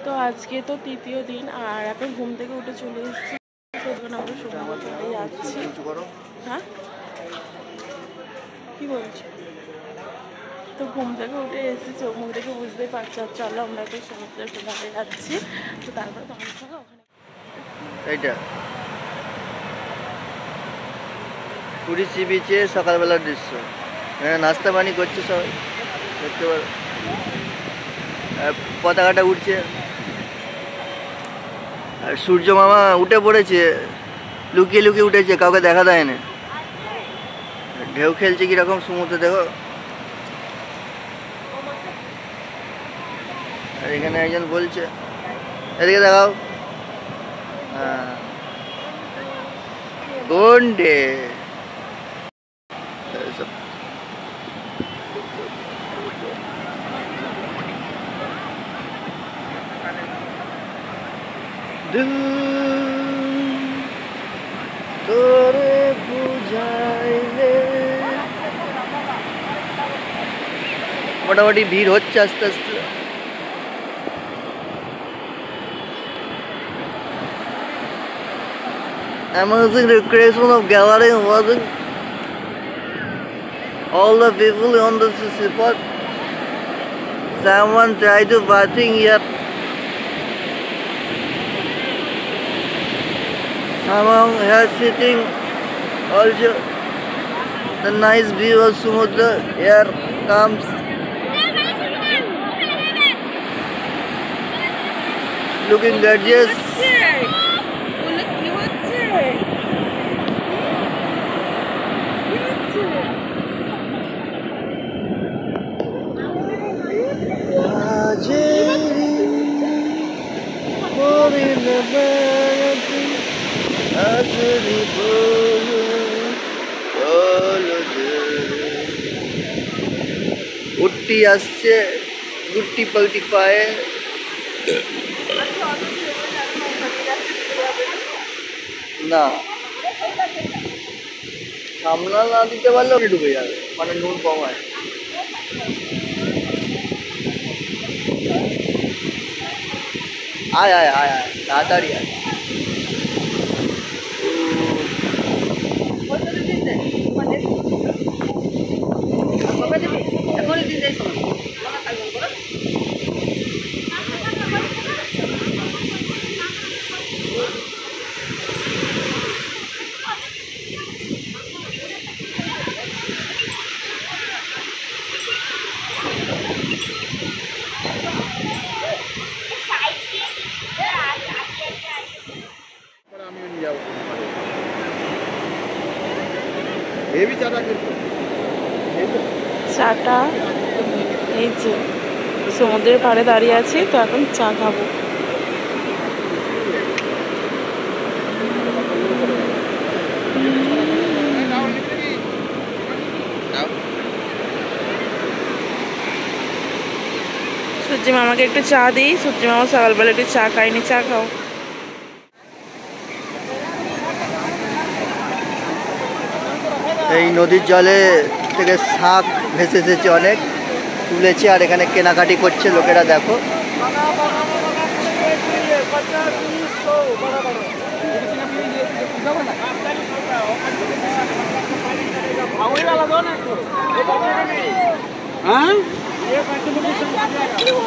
তো আজকে তো তৃতীয় দিন, আর এখন ঘুম থেকে উঠে চলে এসেছি। আমরা সমুদ্রে যাচ্ছি। হ্যাঁ, কি বলছো? তো ঘুম থেকে উঠে এসেছি, চোখ মুখ দেখে বুঝতেই পারছি। আর চলো আমরা একটু সমুদ্রের কিনারে যাচ্ছি। তো তারপরে তোমাদের সঙ্গে ওখানে এইটা পুরী সি বিচে সকালবেলার দৃশ্য। হ্যাঁ, নাস্তা পানি করছে সবাই, দেখতে পারো। পতাকাটা উঠছে, আর সূর্য মামা উঠে পড়েছে, লুকিয়ে লুকিয়ে উঠেছে, কাউকে দেখা দেয় না। ঢেউ খেলছে কিরকম সমুদ্রে, দেখো। আর এখানে একজন বলছে, এদিকে দেখাও। হ্যাঁ, গন্ডে তোরে বুঝাইলে। মোটামুটি ভিড় হচ্ছে আস্তে আস্তে। Amazing recreation of gallery wasn't all the people on the spot. Someone tried to bathing here. Someone here sitting also. The nice view of Samudra here comes. Looking gorgeous. উট্টি আসছে, গুট্টি পাল্টি পায়ে। না, সামলা না দিতে পারলেও ডুবে যাবে, মানে নুন কম হয়। আয় আয় আয় আয়, তাড়াতাড়ি আয়। চাটা এই যে সমুদ্রের পাড়ে দাঁড়িয়ে আছি, তো এখন চা খাবো। সূর্যি মামাকে একটু চা দিই। সূর্যি মামা সকালবেলা একটু চা খাইনি, চা খাও। এই নদীর জলে থেকে শাক ভেসে এসেছে, অনেক তুলেছে, আর এখানে কেনাকাটি করছে লোকেরা, দেখো।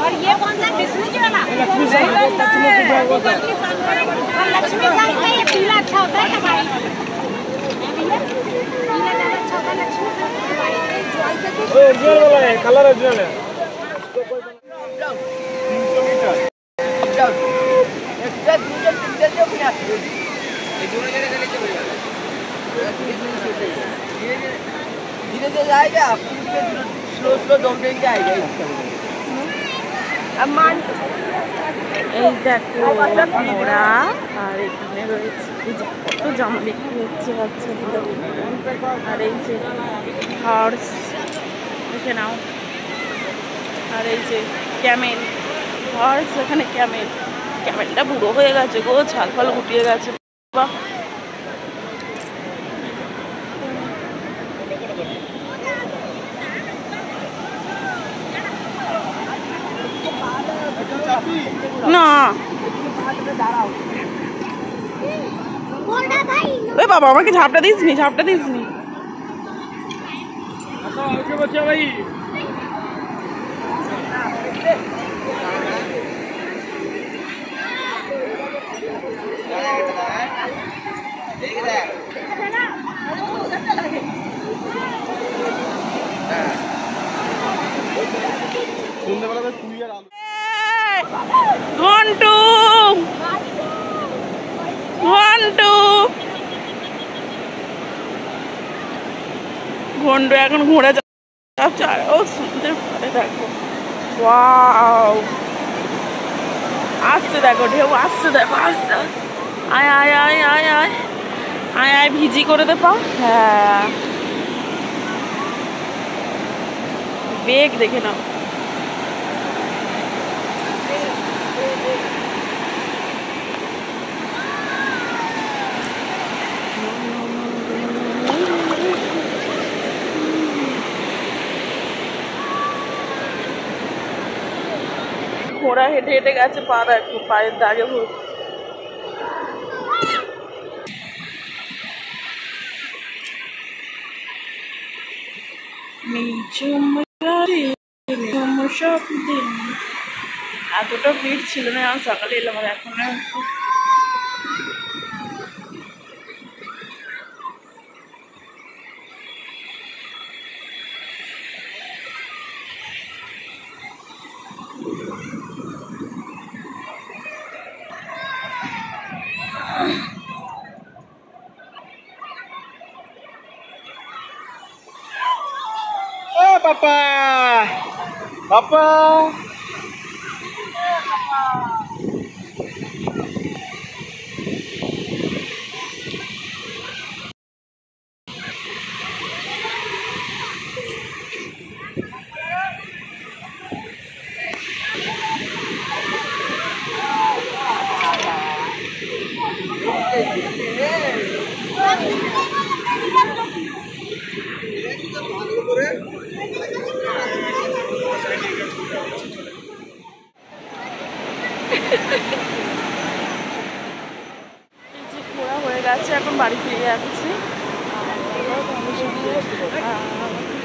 और ये कौन सा विष्णु जी वाला? लक्ष्मी साई का ये पीला अच्छा होता है ना भाई? पीला ज्यादा अच्छा होता है लक्ष्मी साई का। ओरिजिनल वाला है, कलर ओरिजिनल है। धीरे धीरे जाएगा, स्लो स्लो दौड़ेंगे आएगा। अब मान এই দেখো ওরা, আর এখানে রয়েছে কত জামা বিক্রি হচ্ছে বাচ্চাদের। আর এই যে হর্স দেখে নাও, আর এই যে ক্যামেল, হর্স এখানে ক্যামেল। ক্যামেলটা বুড়ো হয়ে গেছে গো, ছাল ফাল গুটিয়ে গেছে। বাহ, না ওই বাবা আমাকে ঝাপটা দিসনি ভাই ঘন্টু এখন ঘোড়া যাচ্ছে ও সুন্দর পরে দেখো ওয়াও আসছে দেখো ঢেউ আসছে দেখো আসছে আয় আয় আয় আয় আয় আয় আয় ভিজি করে দে পা হ্যাঁ বেগ দেখে নাও ঘোড়া হেঁটে হেঁটে গেছে পা দেখো পায়ের দাগে ভর্তি এতটা ভিড় ছিল না আমি সকালে এলাম আর এখন পাপা পাপা ঘোরা হয়ে গেছে এখন বাড়ি ফিরে যাচ্ছি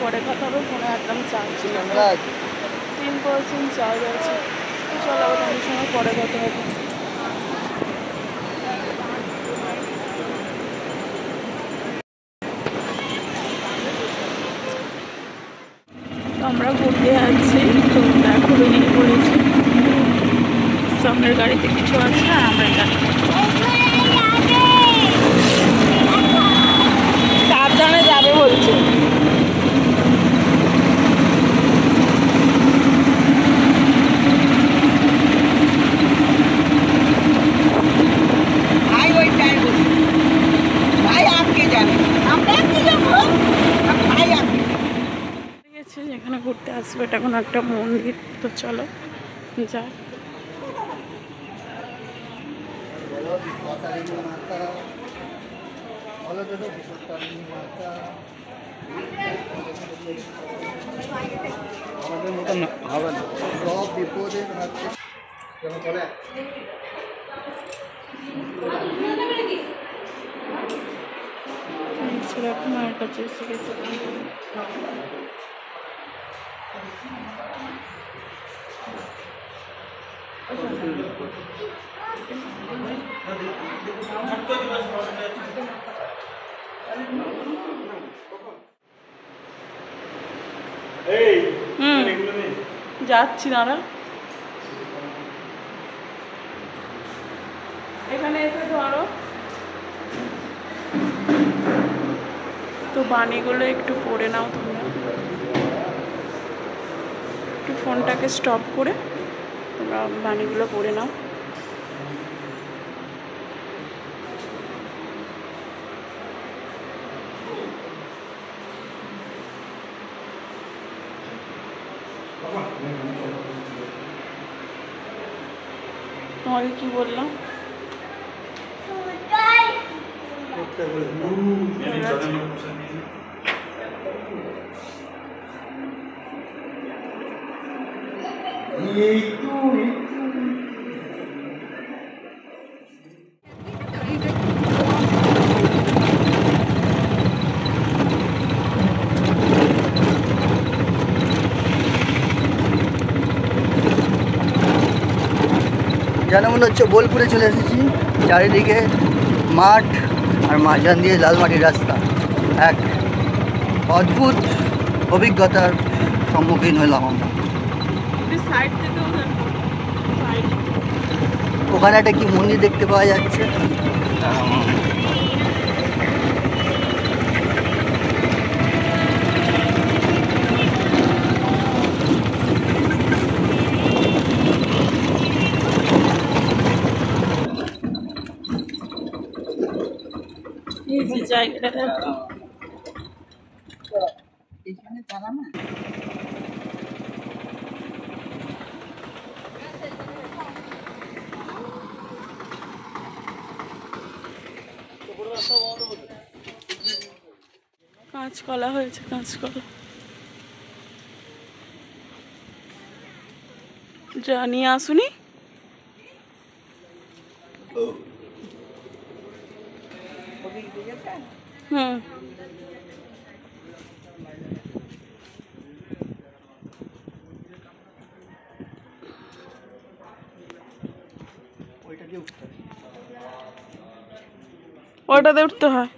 পরে কথা হবে ফোনে একদম চার্জ ছিল 3% চার্জ আছে চলো আবার তোমার সঙ্গে পরে কথা হবে আমরা ঘুরতে যাচ্ছি তো দেখো বেরিয়ে পড়েছি সামনের গাড়িতে কিছু আছে আর আমার গাড়িতে সাবধানে যাবে বলছে যেখানে ঘুরতে আসবে এটা কোনো একটা মন্দির তো চলো যাই আমাদের মতন হবে না সব বিপদের হাতে সেরকম মায়ের কাছে এসে গেছে যাচ্ছি দাঁড়া এখানে এসে ধরো তো বাণীগুলো একটু পড়ে নাও তোমরা একটু ফোনটাকে স্টপ করে তোমরা বাণীগুলো পড়ে নাও তোমাকে কি বললাম যেন মনে হচ্ছে বোলপুরে চলে এসেছি। চারিদিকে মাঠ আর মাঝখান দিয়ে লাল মাটির রাস্তা। এক অদ্ভুত অভিজ্ঞতার সম্মুখীন হলাম আমরা। ওখানে একটা কি মন্দির দেখতে পাওয়া যাচ্ছে। জায়গাটা কাঁচকলা হয়েছে, কাঁচকলা যা নিয়ে আসুনি। হুম ওটাতে উঠতে হয়।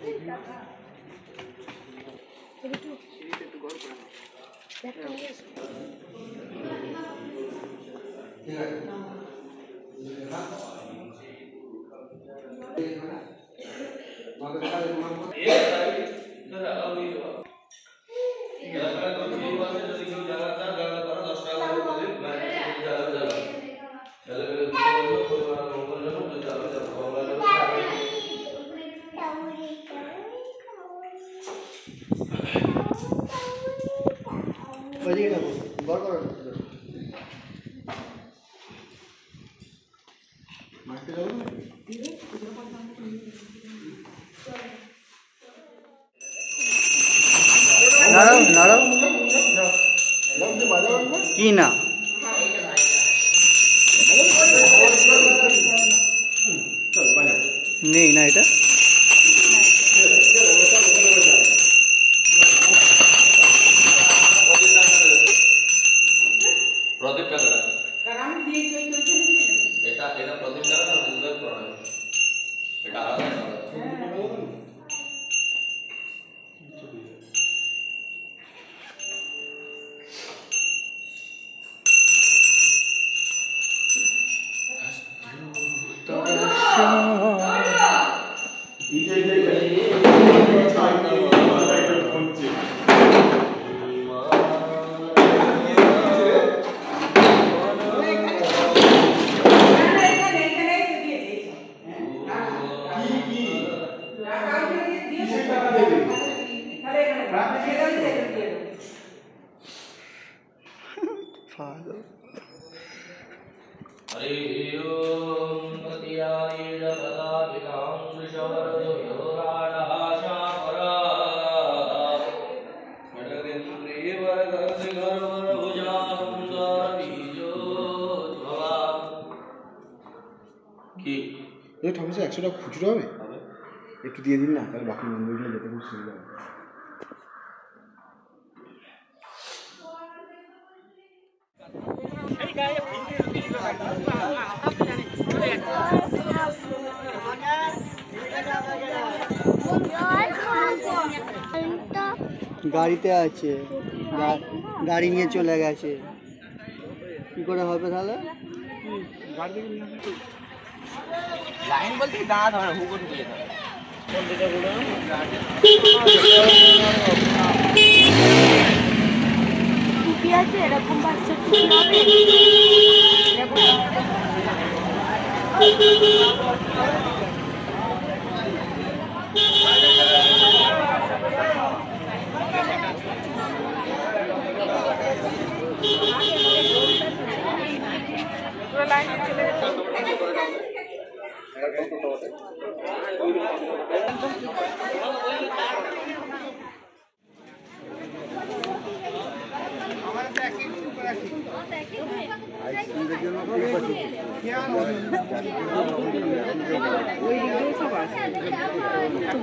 কি না নেই না এটা প্রদীপ টাকা এটা এটা প্রদীপ টাকা না উদয় করা এটা আলাদা ঠাকুর 100 টাকা খুচরো হবে, একটু দিয়ে দিন না, তাহলে বাকি মন্দিরগুলো যেতে খুব সুবিধা হবে। গাড়িতে আছে, গাড়ি নিয়ে চলে গেছে, কি করে হবে তাহলে? লাইন বলতে দাঁড়াতে হবে, হুকুম দিয়ে দাও। টুপি আছে এরকম বাচ্চা টুপি হবে।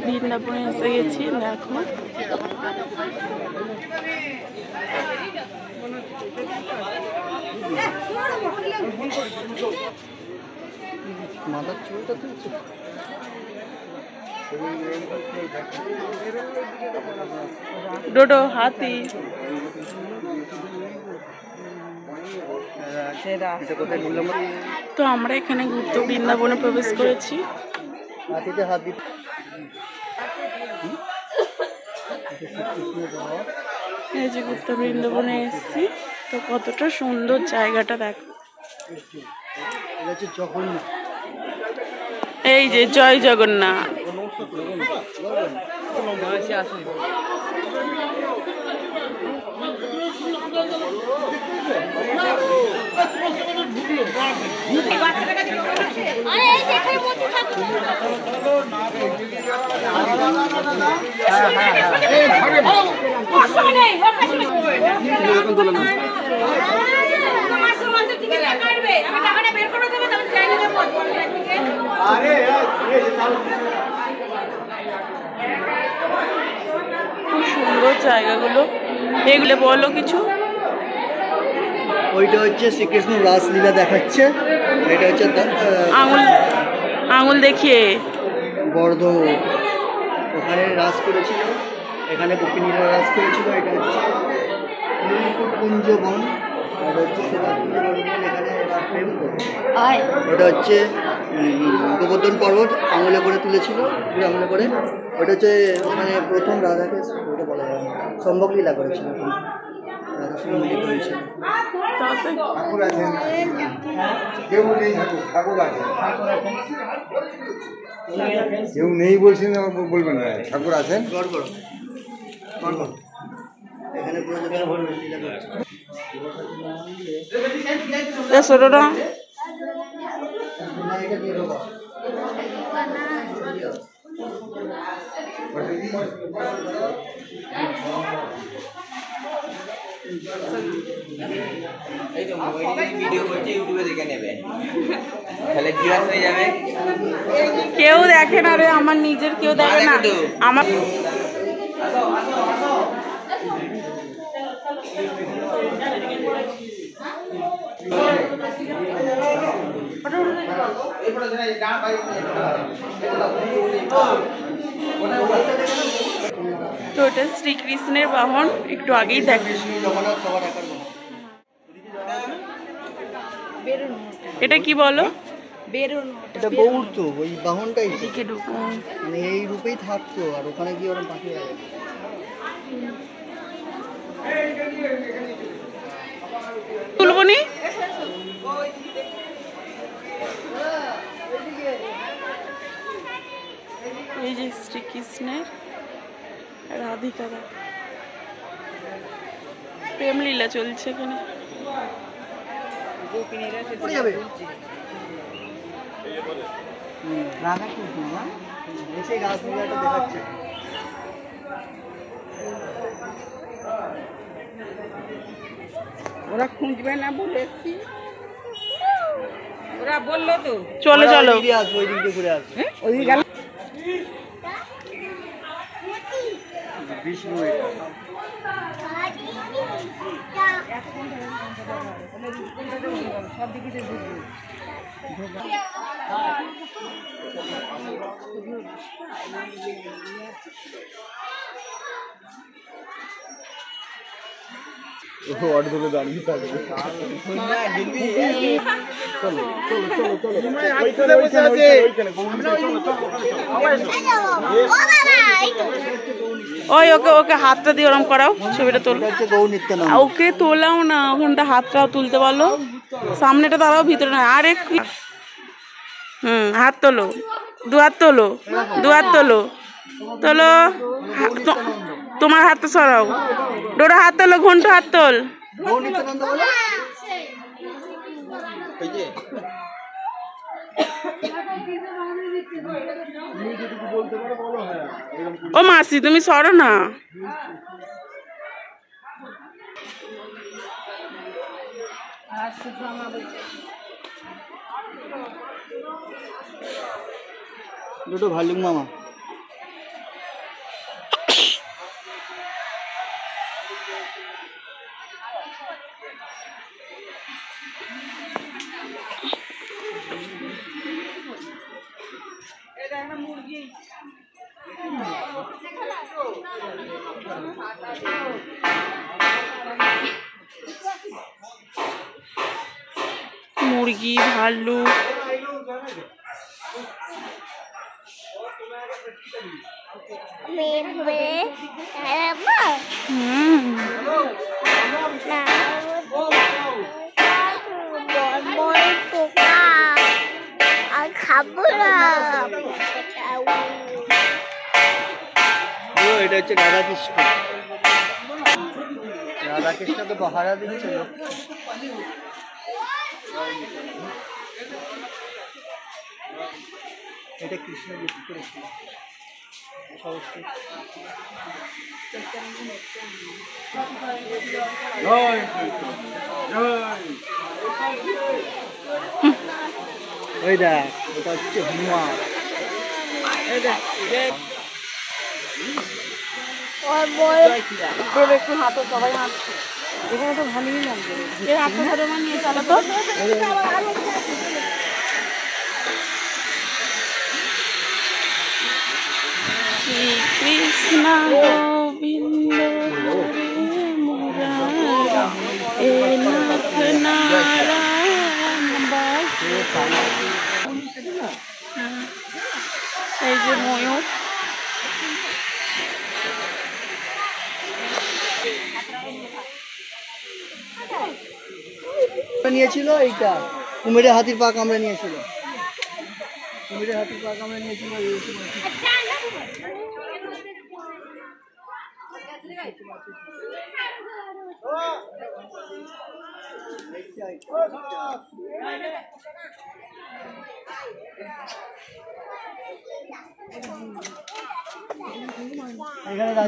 বৃন্দাবনে এসে গেছি দেখো। মাথার চুলটা তুলছে। ডোডো হাতি। তো আমরা এখানে গুপ্ত বৃন্দাবনে প্রবেশ করেছি। হাতিতে হাত দিতে এই যে গুপ্ত বৃন্দাবনে এসেছি, তো কতটা সুন্দর জায়গাটা দেখো। এই যে জয় জগন্নাথ। খুব সুন্দর জায়গাগুলো। এগুলো বলো কিছু। ওইটা হচ্ছে শ্রীকৃষ্ণ রাসলীলা দেখাচ্ছে। এটা হচ্ছে আঙুল আঙুল দেখিয়ে বর্ধ ওখানে রাস করেছিল, এখানে গোপিনীরা রাস করেছিল। এটা হচ্ছে কুঞ্জ বন, এটা হচ্ছে সেবাকুঞ্জ বন, এখানে এরা প্রেম করছে। ওটা হচ্ছে গোবর্ধন পর্বত আঙুলে করে তুলেছিল, পুরো আঙুলে করে। ওটা হচ্ছে ওখানে প্রথম রাধাকে ওটা বলা যায় সম্ভব লীলা করেছিল, রাধা সম্মিলিত হয়েছিল। ঠাকুর আছেন, কেউ নেই, ঠাকুর আছেন। কেউ নেই বলছেন, বলবেন না, ঠাকুর আছেন। এখানে পুরো লীলা ছোটটা এই তো মোবাইলে ভিডিও করছে, ইউটিউবে দেখে নেবে, তাহলে ভিউয়ার্স হয়ে যাবে। কেউ দেখে না রে, আমার নিজের কেউ দেখে না। আমার তো এটা শ্রীকৃষ্ণের বাহন, একটু আগেই দেখে। এটা কি বলো? এটা গৌর, তো ওই বাহনটাই তো। দিকে ঢুকো। মানে এই রূপেই থাকতো, আর ওখানে গিয়ে ওরা পাখি লাগে। তুলবনি এই যে শ্রীকৃষ্ণের রাধিকা প্রেম লীলা চলছে এখানে। ওরা খুঁজবে না বলেছি, ওরা বললো তো। চলো চলো, আসবো, ওই দিক দিয়ে ঘুরে আসবো। ওই গেল বিষ্ণু সব দিকে অটো ধরে দাঁড়িয়ে থাকবে। ওই ওকে ওকে হাতটা দিয়ে ওরম করাও, ছবিটা তোলো। গৌর নিত্যানন্দ। ওকে তোলাও না, ওখানটা হাতটাও তুলতে পারলো, সামনেটা দাঁড়াও, ভিতরে না। আর একটু হাত তোলো, দু হাত তোলো, দু হাত তোলো, তোলো। তোমার হাতটা সরাও, ডোরা হাত তোলো, ঘন্টা হাত তোল। গৌর নিত্যানন্দ বলো। ও মাসি তুমি সরো না। দুটো ভালুক মামা। মুরগি, ভাল্লুক, এটা হচ্ছে রাধাকৃষ্ণ। রাধাকৃষ্ণকে পাহারা দিচ্ছে লোক। এটা কৃষ্ণ বিক্রি করেছিল ওই দেখ, ওটা হচ্ছে হনুমান। একটু হাঁটো, সবাই হাঁটছে এখানে তো ভালোই লাগবে। এর হাতটা ধরে নিয়ে চলো তো। কৃষ্ণ গোবিন্দ হরে মুরারি, এ নাথ নারায়ণ বাসু। এই যে ময়ূর, নিয়েছিল এইটা কুমিরের হাতির পা কামড়ে নিয়েছিল। কুমিরের হাতির পা কামড়ে নিয়েছিল।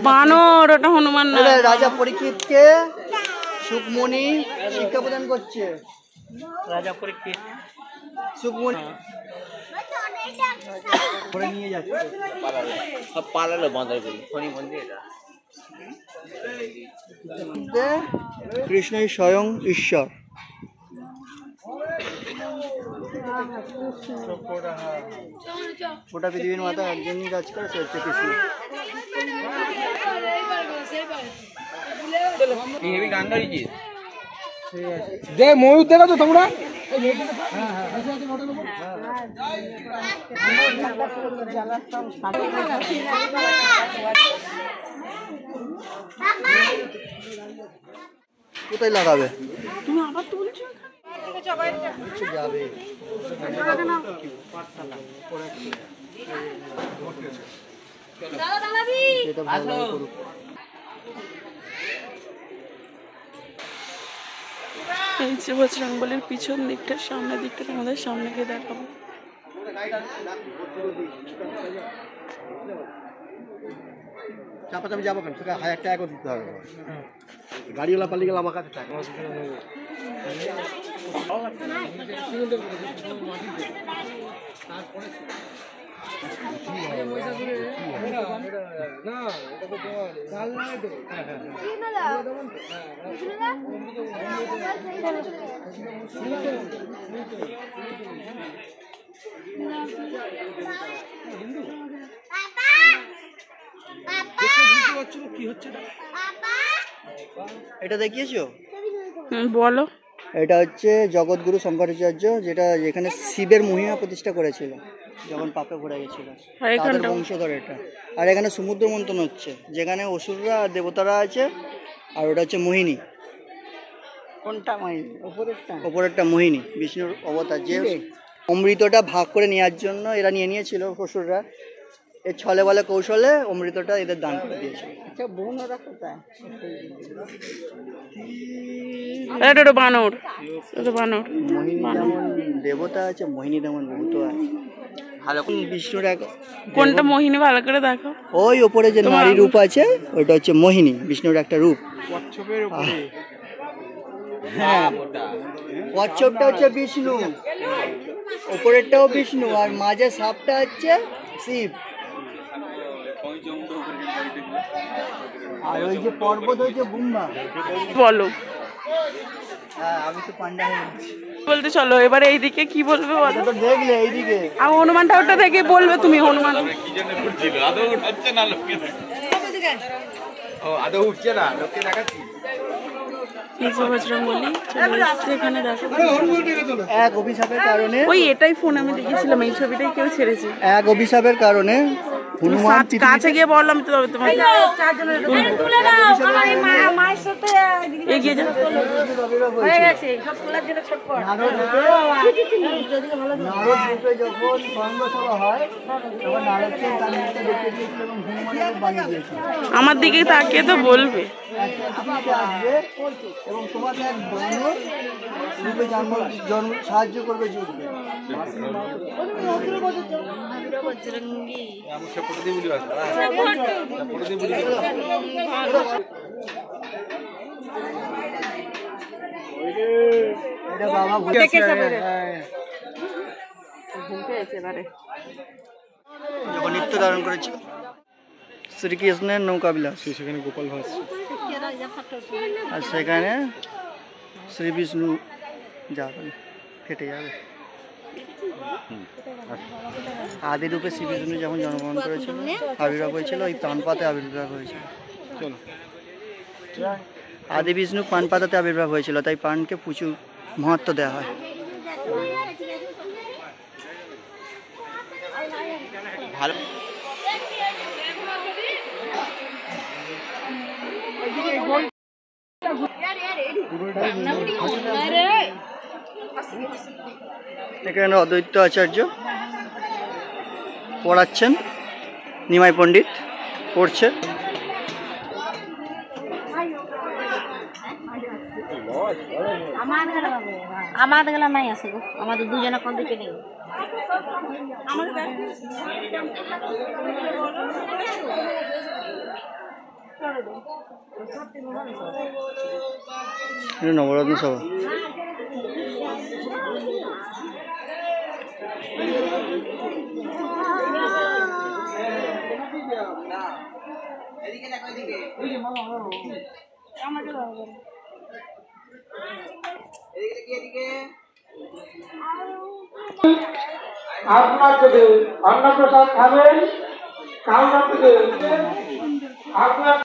বানর, ওটা হনুমান না। রাজা পরীক্ষিতকে সুকমণি শিক্ষা প্রদান করছে। রাজা পরীক্ষিত সুকমণি করে নিয়ে যাচ্ছে। পালালো বাঁধার শনি মন্দির এটা। কৃষ্ণই স্বয়ং ঈশ্বর। গোটা পৃথিবীর মাথা একজনই কাজ করে, সে হচ্ছে কৃষ্ণ। গান গাইছিস? দে ময়ূর দেখো তো তোমরা। কোথায় লাগাবে? তুমি আবার তুলছো? যাবে এটা ভালো করুক। এই যে বজরংবলীর পিছন দিকটা, সামনের দিকটা আমাদের সামনে গিয়ে দেখাবো। চাপাচাপি যাবো কেন? সেটা 1000 টাকা করে দিতে হবে। গাড়িওয়ালা পালিয়ে গেলে আমার কাছে টাকা। এটা দেখিয়েছো? বলো। এটা হচ্ছে জগৎগুরু শঙ্করাচার্য, যেটা যেখানে শিবের মহিমা প্রতিষ্ঠা করেছিল যখন পাপে পড়ে গেছিল, তাদের বংশধর এটা। আর এখানে সমুদ্র মন্থন হচ্ছে, যেখানে অসুররা আর দেবতারা আছে। আর ওটা হচ্ছে মোহিনী। কোনটা মোহিনী? ওপরেরটা মোহিনী, বিষ্ণুর অবতার। যে অমৃতটা ভাগ করে নেওয়ার জন্য এরা নিয়ে নিয়েছিল অসুররা, এর ছলে বলে কৌশলে অমৃতটা এদের দান করে দিয়েছিল। আচ্ছা, বোনরা কোথায়? এটা বানর, এটা বানর। মোহিনী যেমন দেবতা আছে, মোহিনী তেমন ভূত আছে। ভালো বিষ্ণুর এক কোনটা মোহিনী ভালো করে দেখো। ওই ওপরে যে নারী রূপ আছে, ওইটা হচ্ছে মোহিনী, বিষ্ণুর একটা রূপ। হ্যাঁ, কচ্ছপটা হচ্ছে বিষ্ণু, ওপরেরটাও বিষ্ণু, আর মাঝে সাপটা হচ্ছে শিব। আর ওই যে পর্বত হচ্ছে বুম্বা। বলো। হ্যাঁ, আমি তো পান্ডা বলতে চলো এবার এইদিকে কি বলবে বলো। তো দেখলে এইদিকে আর হনুমান ঠাকুরটা থেকে বলবে তুমি। হনুমান ও আদৌ উঠছে না, লোককে দেখাচ্ছি। এই যে বজরংবলী চলে এসছে এখানে, দেখো এক অভিশাপের কারণে, ওই এটাই ফোন আমি দেখেছিলাম, এই ছবিটাই কেউ ছেড়েছে। এক অভিশাপের কারণে হনুমান কাছে গিয়ে বললাম তো তোমাকে এগিয়ে যাও। যখন সঙ্গসভা হয় তখন নারদকে তার মুখটা দেখতে দিয়েছিল এবং হনুমানকে বানিয়ে দিয়েছিল। আমার দিকে তাকিয়ে তো বলবে আসবে এবং তোমাকে এক বানর রূপে জন্ম সাহায্য করবে যুদ্ধে। এটা বাবা যখন নিত্য ধারণ করেছিল শ্রীকৃষ্ণের নৌকা বিলাস, সেখানে গোপাল ভাস, আর সেখানে শ্রী বিষ্ণু যাবেন, কেটে যাবে। আদি রূপে শ্রী বিষ্ণু যখন জন্মগ্রহণ করেছিল, আবির্ভাব হয়েছিল, ওই পানপাতে আবির্ভাব হয়েছিল। চলো আদি বিষ্ণু পান পাতাতে আবির্ভাব হয়েছিল, তাই পানকে প্রচুর মহত্ব দেওয়া হয়। ভালো এখানে অদ্বৈত আচার্য পড়াচ্ছেন, নিমাই পণ্ডিত পড়ছে। আমাদের গেলা নাই আছে গো, আমাদের দুজনে কল দিকে নেই। নবরত্ন সভা। আপনাকে অন্নপ্রসাদ খাবেন, কাউকে আপনার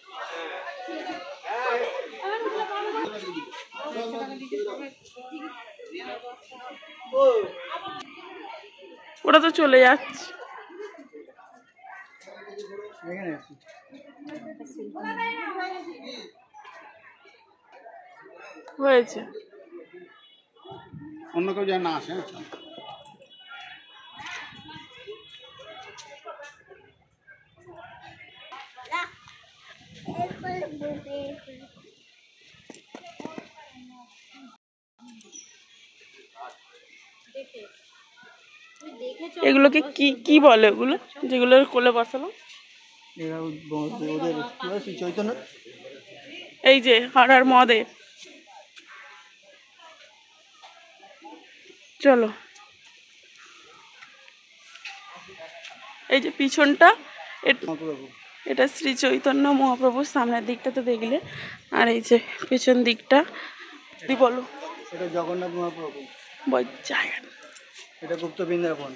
ওরা তো চলে যাচ্ছে। হয়েছে অন্য কেউ যেন না আসে। এগুলোকে কি কি বলে, ওগুলো যেগুলো কোলে বসালো? চৈতন্য, এই যে হর হর মহাদেব। চলো, এই যে পিছনটা এটা শ্রী চৈতন্য মহাপ্রভুর সামনের দিকটা তো দেখলে, আর এই যে পেছন দিকটা বলো। এটা জগন্নাথ মহাপ্রভু জায়গা, এটা গুপ্ত বৃন্দাবন,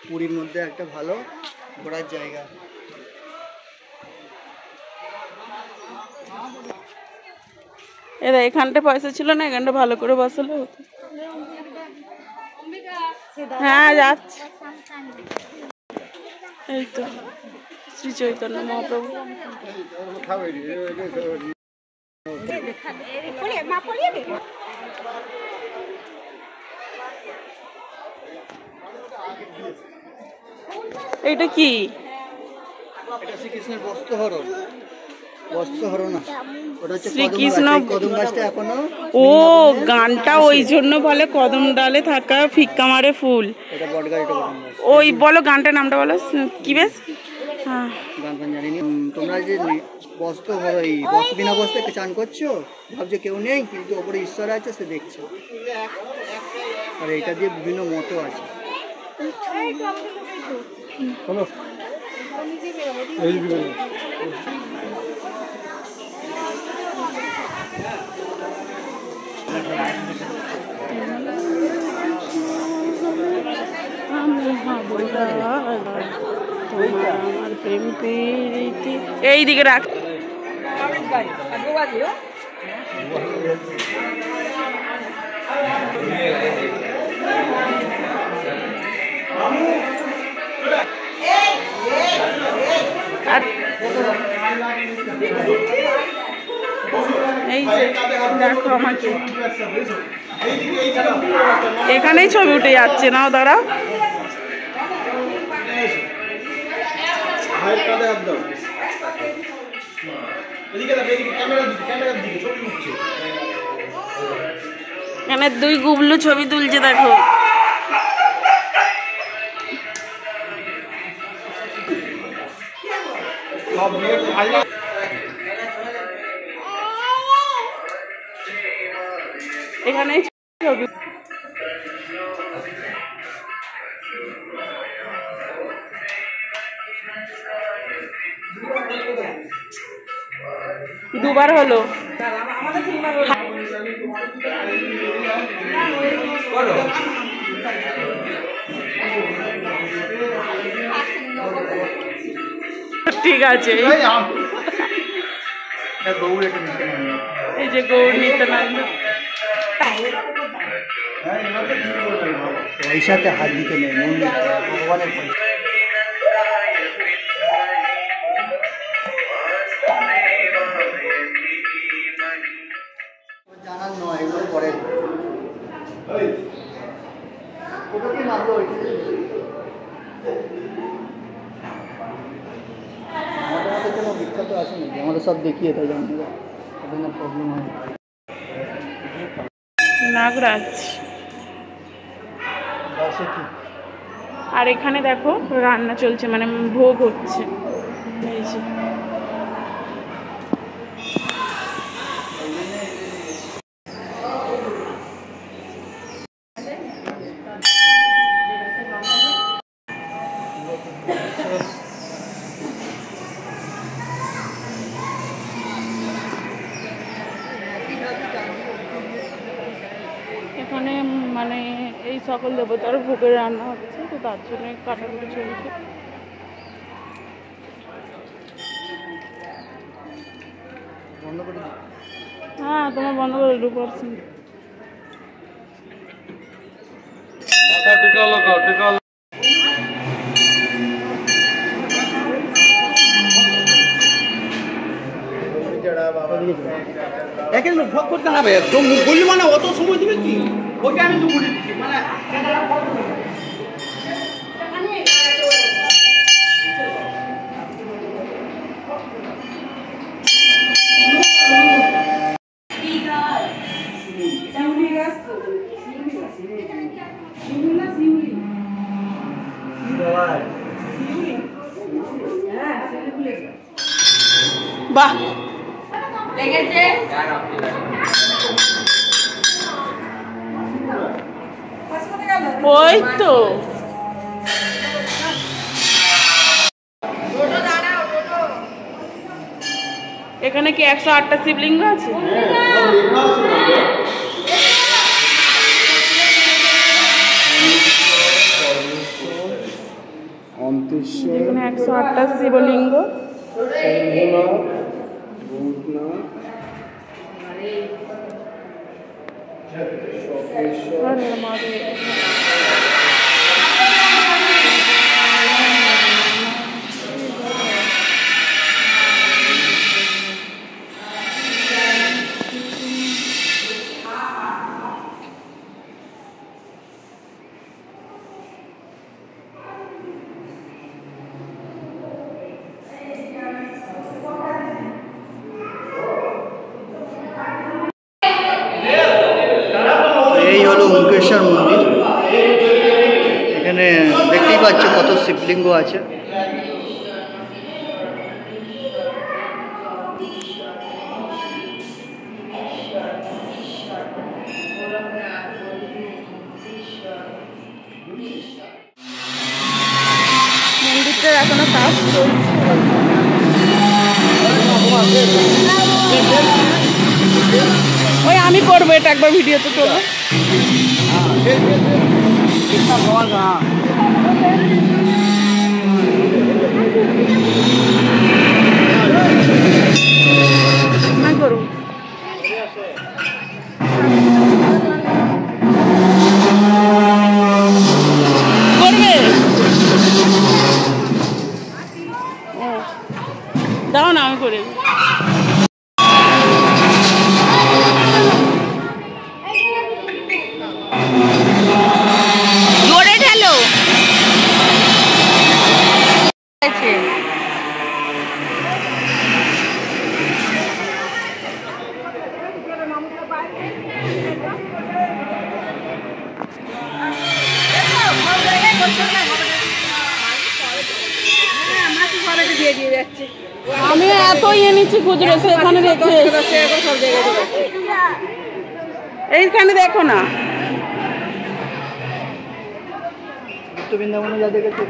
পুরীর মধ্যে একটা ভালো ঘোরার জায়গা। এরা এখানটা পয়সা ছিল না, এখানটা ভালো করে বসালে হতো। হ্যাঁ যাচ্ছে, এই তো শ্রী চৈতন্য মহাপ্রভু। এইটা কি? এটা শ্রীকৃষ্ণের বস্ত্রহরণ। বস্ত্রহরণ না, ওটা হচ্ছে শ্রীকৃষ্ণ। কদম গাছটা এখনো, ও গানটা ওই জন্য বলে কদম ডালে থাকা ফিক্কা মারে ফুল। এটা বটগাছ, এটা কদম গাছ। ওই বলো গানটার নামটা বলো কি বেশ। হ্যাঁ গান ফান জানি না। তোমরা যে বস্ত্র এই বস্ত্র বিনা বস্ত্রে চান করছো, ভাবছো কেউ নেই, কিন্তু ওপরে ঈশ্বর আছে, সে দেখছো। আর এটা দিয়ে বিভিন্ন মত আছে। এই দিকে রাখ। এই দেখো আমাকে এখানেই ছবি উঠে যাচ্ছে না, দাঁড়াও। এখানে দুই গুবলু ছবি তুলছে, দেখো। এখানেই ছবি দুবার হলো। ঠিক আছে, এই যে গৌর নিত্যানন্দ। পয়সাতে হাত দিতে নেই, ভগবানের পয়সা। জানার নয়, এগুলো পরে ওটা কি নামলো? আমাদের কোনো বিখ্যাত আছে নাকি? আমাদের সব দেখিয়ে তাই জানতে প্রবলেম হয়। নাগরাজ। আর এখানে দেখো রান্না চলছে, মানে ভোগ হচ্ছে। এই যে এখানে মানে এই সকল দেবতার ভোগের রান্না হচ্ছে, তো তার জন্য কাটাকুটি চলছে। হ্যাঁ, তোমার বন্ধ করে 2%। এখানে ভোগ করতে হবে, বললি মানে অত সময় দিবে কি? ওইটা আমি তো বলে দিচ্ছি মানে বাহ, লেগেছে। ওই তো এখানে কি 108টা শিবলিঙ্গ আছে? এখানে 108টা শিবলিঙ্গ। এই হলো ওঙ্কেশ্বর মন্দির। এখানে দেখতেই পাচ্ছ কত শিবলিঙ্গ আছে। মন্দিরটা এখনো কাজ চলছে। ওই আমি করবো এটা, একবার ভিডিওতে তোলো। করবো? করবে? দাও না, আমি করে দিই। জোরে ঢেলো। আমি এতই এনেছি খুচরো, সেখানে রেখে এইখানে দেখো না। বৃন্দাবনে যা দেখেছি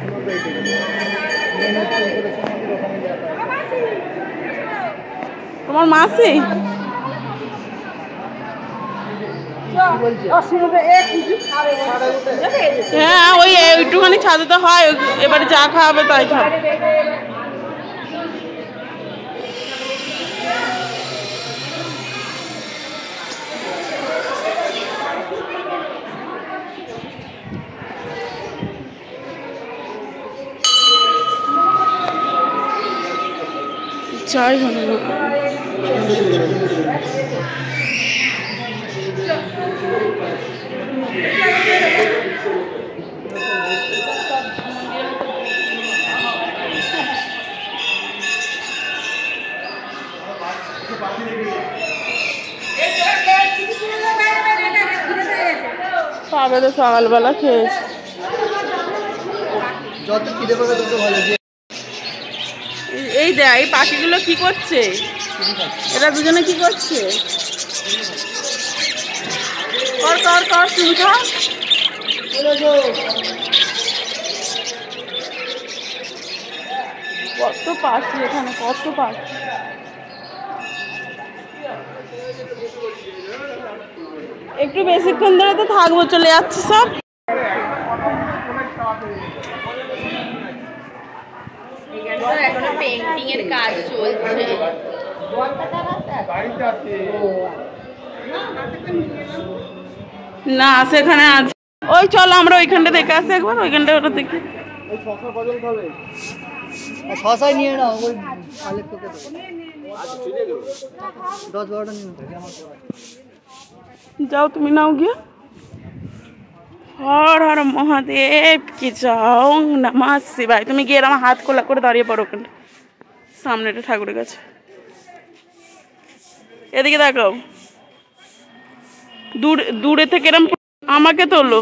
তোমার মাসি হ্যাঁ, ওই একটুখানি ছাদে তো হয়, এবারে যা খাওয়াবে তাই খাবে। চাই ভালো পাবে তো সকালবেলা খেয়েছি। যত খিদে পাবে তত ভালো। এই দেখ, এই পাখিগুলো কি করছে? এরা দুজনে কি করছে? কর কর কর, তুমি খা। কত পাখি এখানে, কত পাখি। একটু বেশিক্ষণ ধরে তো থাকবো, চলে যাচ্ছে সব। এখনো পেইন্টিং এর কাজ চলছে। না সেখানে আছে, ওই চলো আমরা ওইখানটা দেখে আসি একবার, ওইখানটা ওটা দেখি। শশাই নিয়ে নাও, ওই আলেক তোকে 10-12টা নিয়ে যাও, তুমি নাও গিয়ে। হর হর মহাদেব কি যাও, নমঃ শিবায়। তুমি গিয়ে আমার হাত খোলা করে দাঁড়িয়ে পড়ো ওখানে সামনেটা ঠাকুরের কাছে। এদিকে দেখাও, দূরে থেকে এরম আমাকে তোলো।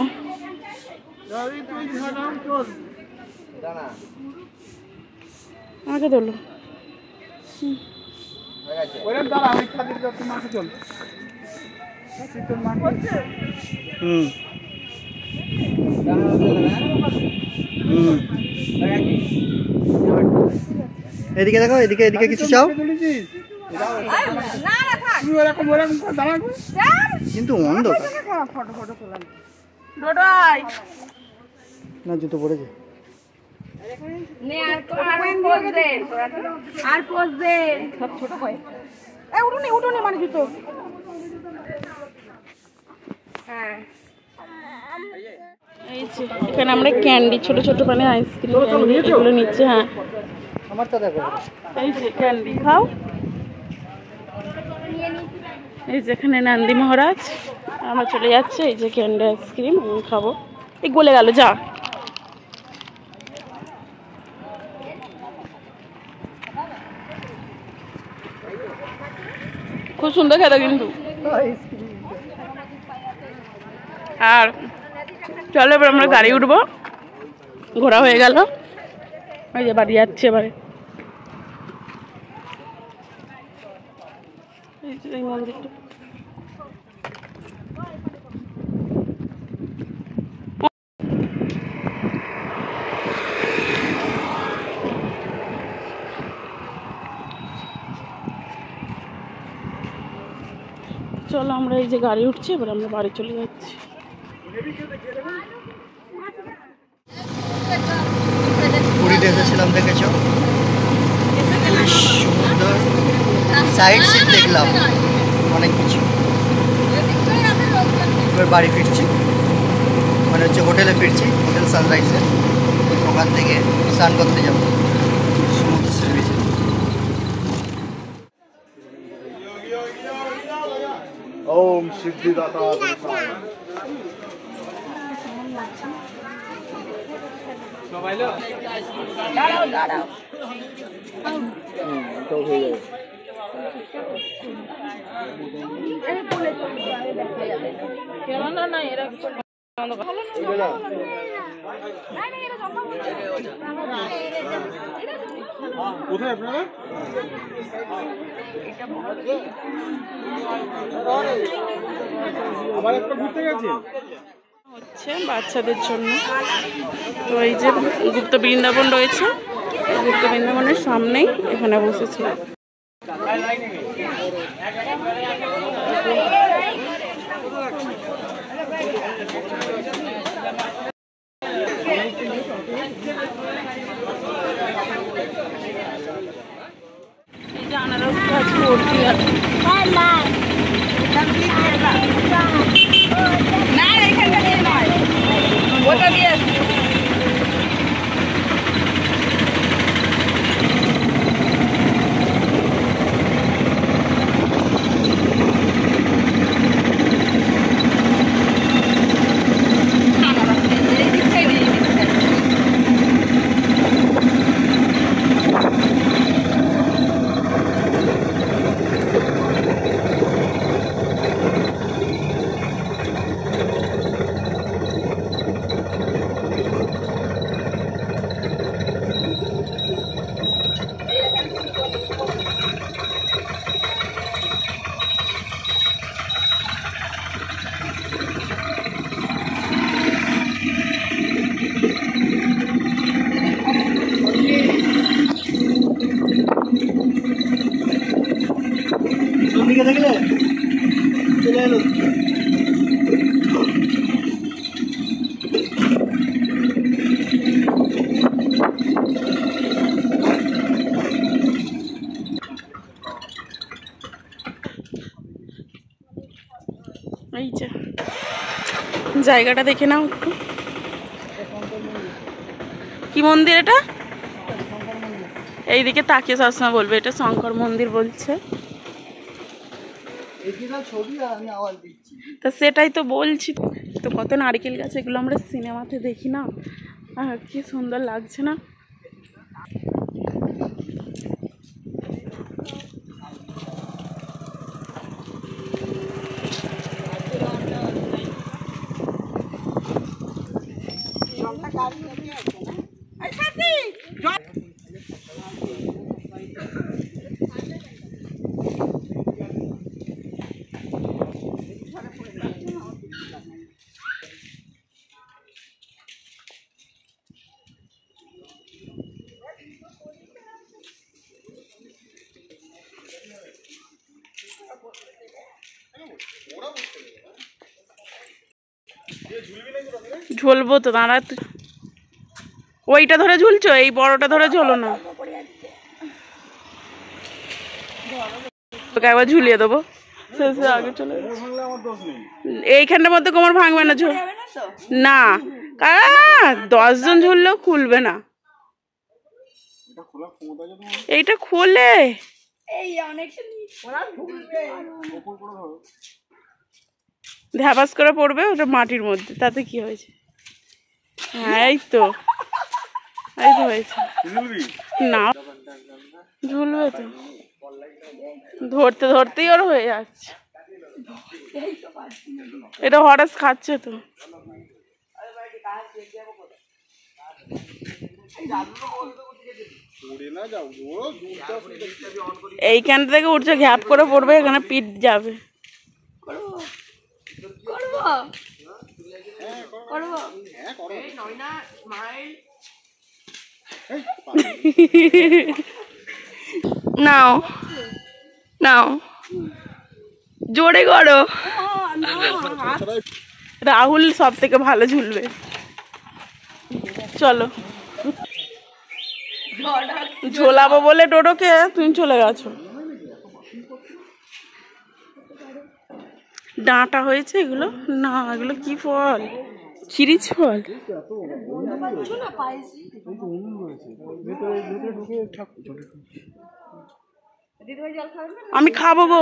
আমাকে তোলো। এদিকে দেখো, এদিকে এদিকে কিছু চাও কিন্তু অন্ধকার না, জুতো পড়েছে। মানে জুতো এখানে আমরা ক্যান্ডি, ছোট ছোট মানে আইসক্রিম এগুলো নিচ্ছি। হ্যাঁ, আমারটা দেখো, এই যে ক্যান্ডি খাও। এই যেখানে নন্দী মহারাজ, আমরা চলে যাচ্ছি। এই যে ক্যান্ডি আইসক্রিম খাবো। এই গলে গেল, যা। খুব সুন্দর খেতে কিন্তু। আর চলো এবার আমরা গাড়ি উঠবো, ঘোরা হয়ে গেল। ওই যে বাড়ি যাচ্ছে এবারে। এই মন্দিরটা চলো, আমরা এই যে গাড়ি উঠছি, এবার আমরা বাড়ি চলে যাচ্ছি। পুরীতে এসেছিলাম, দেখেছো সমুদ্র সাইড সিন দেখলাম অনেক কিছু। এবার বাড়ি ফিরছি, মানে হচ্ছে হোটেলে ফিরছি, হোটেল সানরাইজে। ওখান থেকে স্নান করতে যাবো সমুদ্র সি বিচে। ওম সিদ্ধিদাতা কোথায় আপনারা? আবার একটা ঘুরতে গেছেন হচ্ছে বাচ্চাদের জন্য। তো এই যে গুপ্ত বৃন্দাবন রয়েছে, গুপ্ত বৃন্দাবনের সামনেই এখানে বসেছি। এই যে আনারস গাছ ভর্তি আছে। না এখানটা দিয়ে নয়, ওটা দিয়ে আসছি। দেখলে চলে এলো। এই যে জায়গাটা দেখে নাও একটু। কি মন্দির এটা? এইদিকে তাকিয়ে সবসময় বলবে এটা শঙ্কর মন্দির বলছে। তা সেটাই তো বলছি। তো কত নারকেল গাছ, এগুলো আমরা সিনেমাতে দেখি না, কি সুন্দর লাগছে না? ঝুলবো তো, দাঁড়া। ওইটা ধরে ঝুলছো, এই বড়টা ধরে ঝোলো না। তোকে একবার ঝুলিয়ে দেবো, আগে চলে এইখানটার মধ্যে কোমর ভাঙবে না। না 10 জন ঝুললেও খুলবে না। এইটা খোলে ধ্যাবাস করে পড়বে, ওটা মাটির মধ্যে, তাতে কি হয়েছে? হ্যাঁ এই তো হয়েছে। না ঝুলবে তো, ধরতে ধরতেই ওর হয়ে যাচ্ছে। এটা হঠাৎ খাচ্ছে তো। এইখান থেকে উঠছে, ঘ্যাপ করে পড়বে, এখানে পিঠ যাবে। নাও নাও, জোরে করো। রাহুল সব থেকে ভালো ঝুলবে। চলো, ঝোলাবো বলে টোটোকে তুমি চলে গেছো। ডাঁটা হয়েছে এগুলো? না, এগুলো কি ফল? চিরিচ ফল? আমি খাবো গো।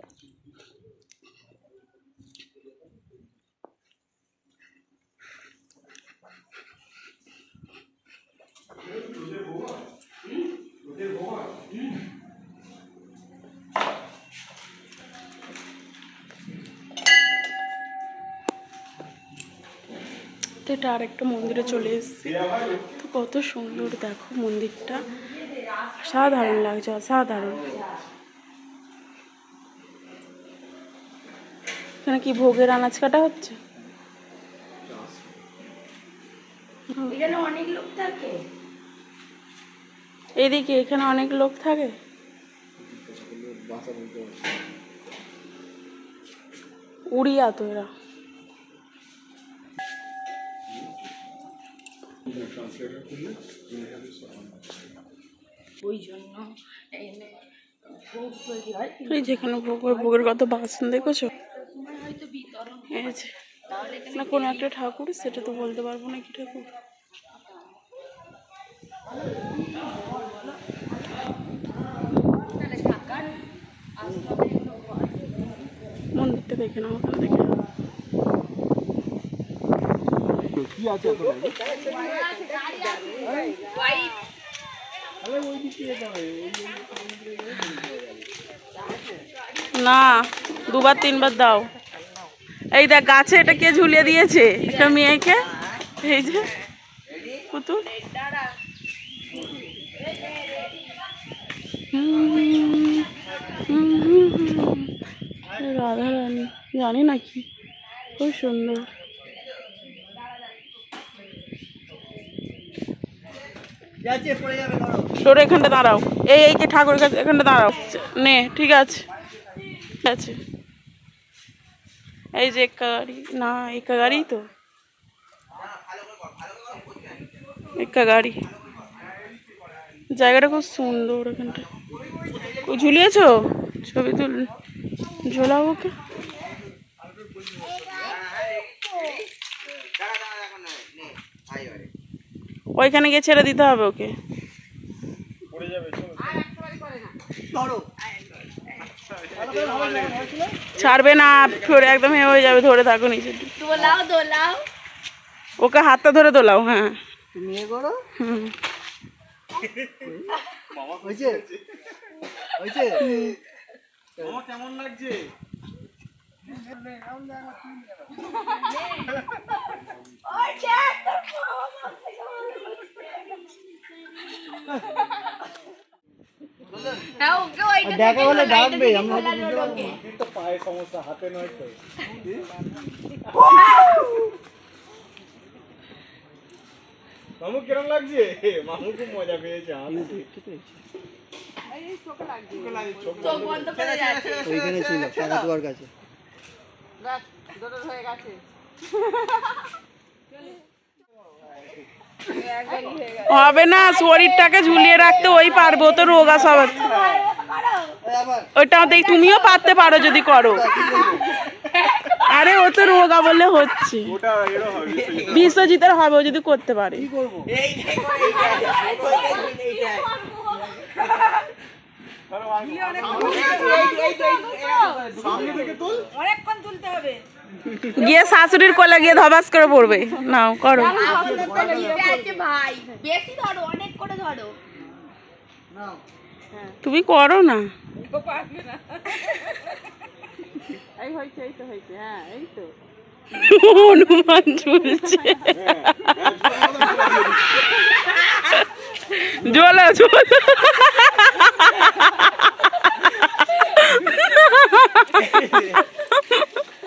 এটা আরেকটা মন্দিরে চলে এসেছি। তো কত সুন্দর দেখো মন্দিরটা, অসাধারণ লাগছে, অসাধারণ। এখানে কি ভোগের আনাজ কাটা হচ্ছে? এখানে অনেক লোক থাকে। এদিকে এখানে অনেক লোক থাকে। উড়িয়া তো এরা। ওই জন্য ভোগ তৈরি হয়। এই যেখানে ভোগের কত বাসন দেখেছো? হয়তো বিতরণ এই যে না কোনো একটা ঠাকুর, সেটা তো বলতে পারবো না কি ঠাকুর। মন্দিরটা দেখে নাও, ওখানে দেখে নাও। কি আছে না, দুবার তিনবার দাও। এই দেখ গাছে এটা কে ঝুলিয়ে দিয়েছে, একটা মেয়েকে। এই যে পুতুল। রাধা রানী জানি না কি, খুব সুন্দর। তোর এখানটা দাঁড়াও, এই কে ঠাকুরের কাছে এখানটা দাঁড়াও। নে, ঠিক আছে, ঠিক আছে। এই যে একা গাড়ি, না একা গাড়ি তো, একা গাড়ি। জায়গাটা খুব সুন্দর। এখানটা ঝুলিয়েছো, ছবি তুল, ঝোলাও ওকে। ওইখানে গিয়ে ছেড়ে দিতে হবে ওকে। ছাড়বে না, ফিরে একদম হয়ে যাবে। ধরে থাকো নিচে, দোলাও দোলাও, ওকে হাতটা ধরে দোলাও। হ্যাঁ, তুমি এ করো। হুম, হয়েছে হয়েছে। মামা কেমন লাগছে? দেখা হলে ডাকবে, আমরা তো পায়ে সমস্যা, হাতে নয় তো। মামু কিরম লাগছে? মামু খুব মজা পেয়েছে। ওইখানে ছিল কাকাতুয়ার কাছে। হবে না, শরীরটাকে ঝুলিয়ে রাখতে ওই পারবো তো, রোগা সবার। ওইটা দেখ, তুমিও পারতে পারো যদি করো। আরে ও তো রোগা বলে হচ্ছে, বিশ্বজিতের হবে ও যদি করতে পারে। গিয়ে শাশুড়ির কোলে গিয়ে ধবাস করে পড়বে। নাও করো, তুমি করো না। হনুমান ঝুলছে, ঝোলা ঝোলা।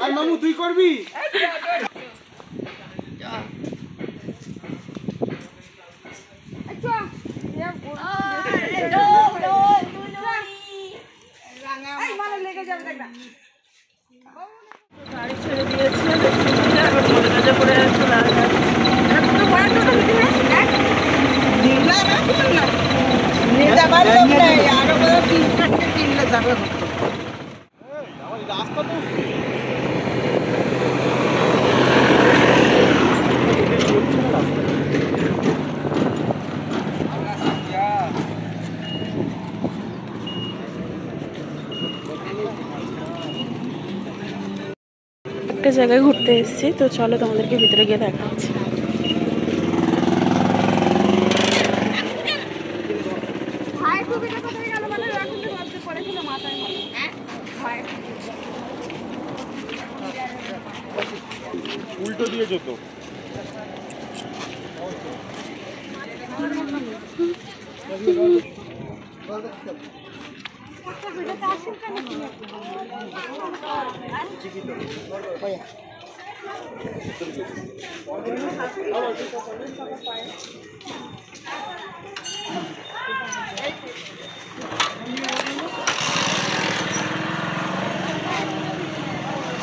আর মামু তুই করবি? গাড়ি ছেড়ে দিয়েছে, এবার মনে কাজে করে চলে আসবে। রাস্তা তো একটা জায়গায় ঘুরতে এসেছি, তো চলো তোমাদেরকে ভিতরে গিয়ে দেখাচ্ছি। উল্টো দিয়ে যেত।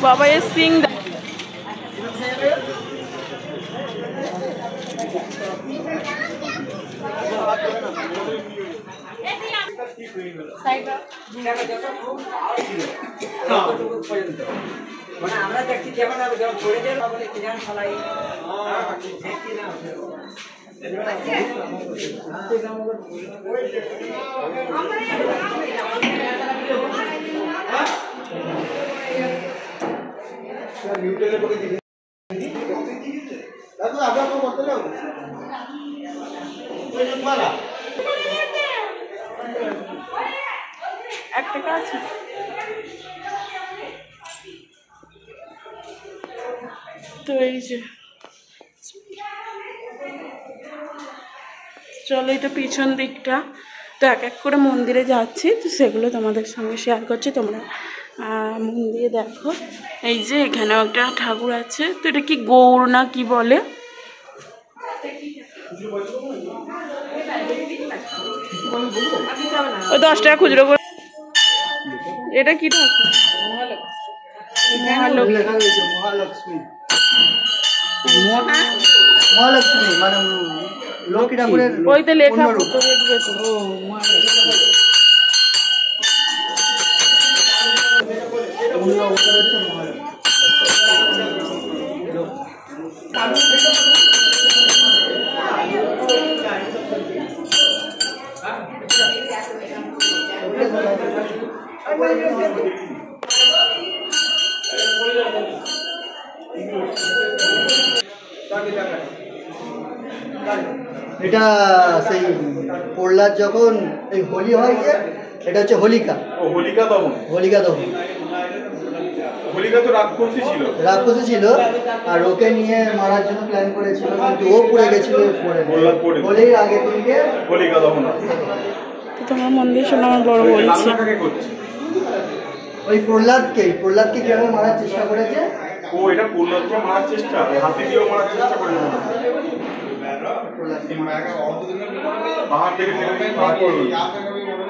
बाबा ये सिंह আমরা দেখছি কেমন হবে যখন পড়ে যাবে কি জান ফলাই একটা আছে। তো এই যে চলো, এটা পিছন দিকটা। তো এক এক করে মন্দিরে যাচ্ছি, তো সেগুলো তোমাদের সঙ্গে শেয়ার করছি, তোমরা মন্দিরে দেখো। এই যে এখানেও একটা ঠাকুর আছে, তো এটা কি গৌর না কি বলে, ও 10 টাকা খুচরো করে। এটা কি ঠাকুর? মহালক্ষ্মী। মহালক্ষ্মী মানে লক্ষ্মী ঠাকুরের ওইতে লেখা অন্য রূপ। তো দেখবে তো। এটা সেই প্রহ্লাদ যখন এই হোলি হয় যে, এটা হচ্ছে হোলিকা। ও হোলিকা দহন। হোলিকা দহন। হোলিকা তো রাক্ষসী ছিল। রাক্ষসী ছিল, আর ওকে নিয়ে মারার জন্য প্ল্যান করেছিল, কিন্তু ও পড়ে গেছিল হোলির আগে থেকে হোলিকা দহন। তোমার মন্দির শোনা আমার বড় বলছে। ওই প্রহ্লাদকে কিভাবে মারার চেষ্টা করেছে। ও এটা প্রহ্লাদকে মারার চেষ্টা, হাতি দিয়েও মারার চেষ্টা করেছে। পাহাড় থেকে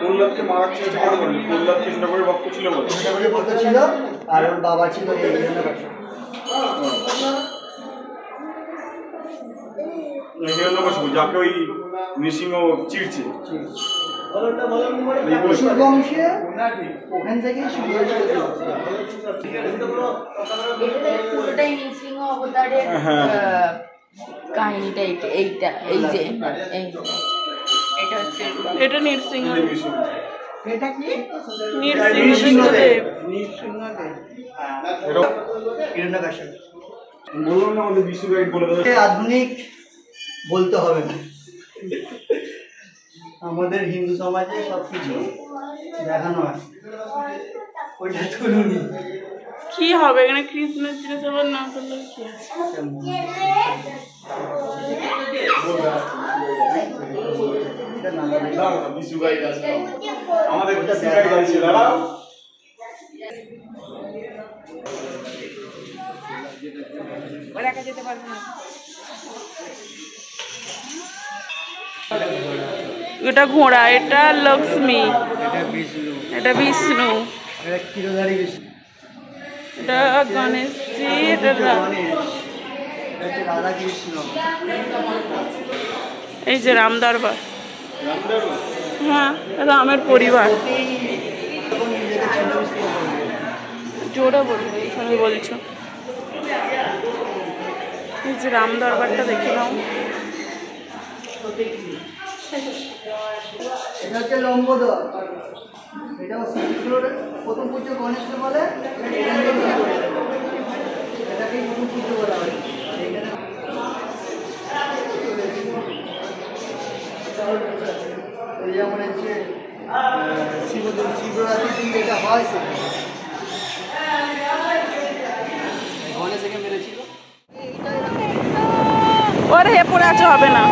প্রহ্লাদকে মারার চেষ্টা করে। প্রহ্লাদ কৃষ্ণ করে ভক্ত ছিল বলে। ভক্ত ছিল, আর ওর বাবা ছিল হিরণ্যকশিপু, যাকে ওই নৃসিংহ চিড়ছে। বংশে ওখান থেকেই শুরু হয়েছিল। পুরোটাই নৃসিংহ অবতারের কাহিনীটা। এইটা এই যে এটা হচ্ছে, এটা নৃসিংহ। এটা কি নৃসিংহদেব। হিরণ্যকশিপু। বললাম না আমাদের বিশ্ব গাইড বলে দেবে। আধুনিক বলতে হবে না, আমাদের হিন্দু সমাজে সবকিছু দেখানো হয়। ওইটা তুলুনি কি হবে এখানে? কৃষ্ণের জিনিস আবার না করলে কি আছে? বিশ্ব গাইড আছে আমাদের, বিশ্ব গাইড আছে দাদা। এটা ঘোড়া, এটা লক্ষ্মী, এটা বিষ্ণু, এটা বিষ্ণু, এটা ক্ষীরধারী বিষ্ণু, এটা গণেশজি, এটা রাধা কৃষ্ণ। এই যে রাম দরবার। হ্যাঁ, রামের পরিবার। জোরে বলবো, এখানে বলছো। এই যে রাম দরবারটা দেখে নাও। এটা হচ্ছে লম্বোদর। এটা শ্রীকৃষ্ণের প্রথম পুজো গণেশকে বলে। ওরে হে পড়ে আছে, হবে না।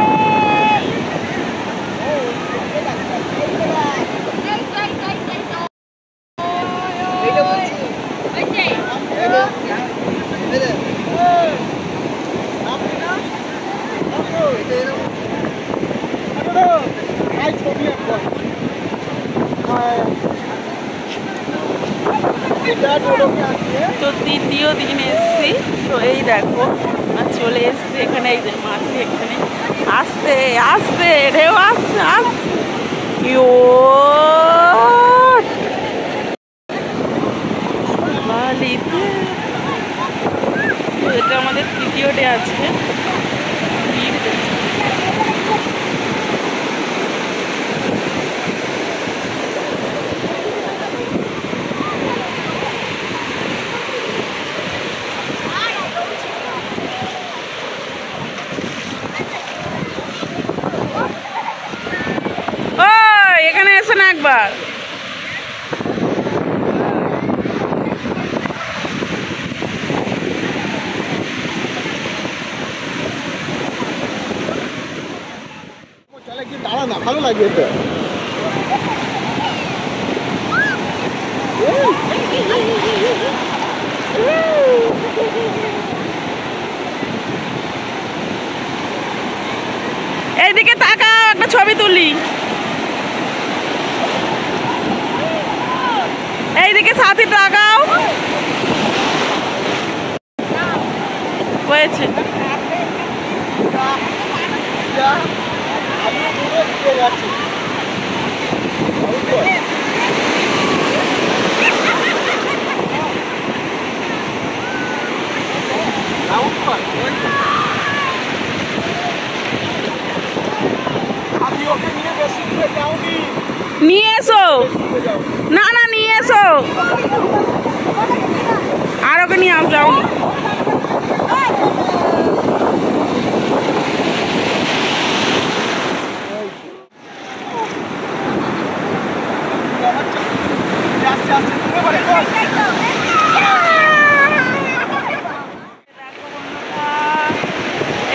তো তৃতীয় দিন এসছি, তো এই দেখো চলে এসছি এখানে, এই যে মাছি এখানে আসতে আসতে ঢেউ আসছে বালিতে। এটা আমাদের তৃতীয় ডে আছে। এখানে এসে না একবার। দাঁড়া না, ভালো লাগবে তো। এইদিকে তাকাও, একটা ছবি তুলি। এইদিকে সাথী তাকাও। হয়েছে। নিয়ে এসো, না না নিয়ে এসো, আর ওকে নিয়ে যাও।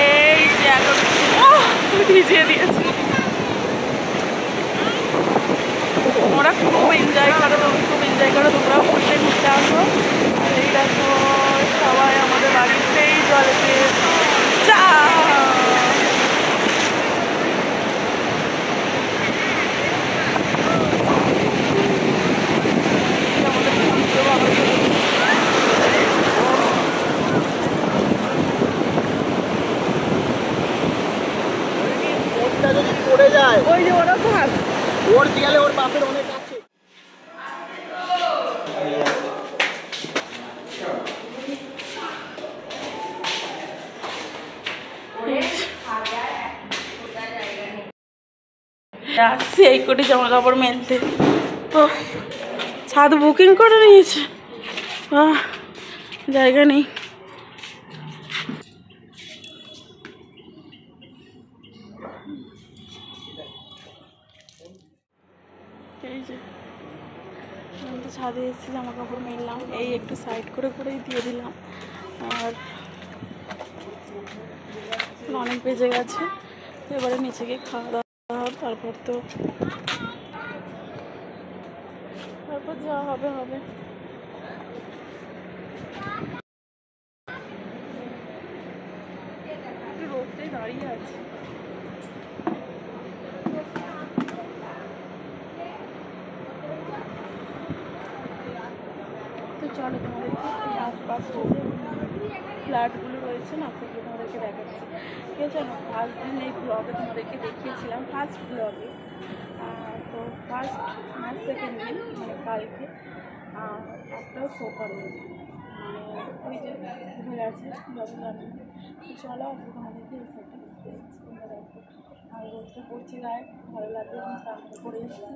এই যে এখন ভিজিয়ে দিয়েছি। ওরা খুব এনজয় করো, খুব এনজয় করো, তোমরাও ঘুরতে ঘুরতে আসো। আর এই দেখো সবাই আমাদের বাড়িতেই জলেতে চা। যদি পড়ে যায়, ওই যে ওরা তো ওর গেলে ওর বাপের অনেক আছে। আসছি এই কোটি জামা কাপড় মেলতে। ও ছাদ বুকিং করে নিয়েছে, জায়গা নেই। এই যে আমি তো ছাদে এসেছি, জামা কাপড় মেললাম, এই একটু সাইড করে করেই দিয়ে দিলাম। আর অনেক বেজে গেছে, এবারে নিচে গিয়ে খাওয়া দাওয়া, তারপর যা হবে হবে। একটু রোদটাই দাঁড়িয়ে আছে। তো চলো তোমাদেরকে এই আশপাশে যে ফ্ল্যাটগুলো রয়েছে না, সেগুলো তোমাদেরকে দেখাচ্ছি। ঠিক আছে, ফার্স্ট দিন এই ব্লগে তোমাদেরকে দেখিয়েছিলাম, ফার্স্ট ব্লগে। তো ফার্স্ট না সেকেন্ড দিন মানে কালকে একটাও শো করেনি, মানে ওই যে উঠে গেছে যত জানি। তো চলো আজকে তোমাদেরকে এই সাইডটা দেখতে যাচ্ছি, তোমরা দেখো। আর রোদটা পড়ছে গায়ে, ভালো লাগবে। আমি স্নান করে এসেছি,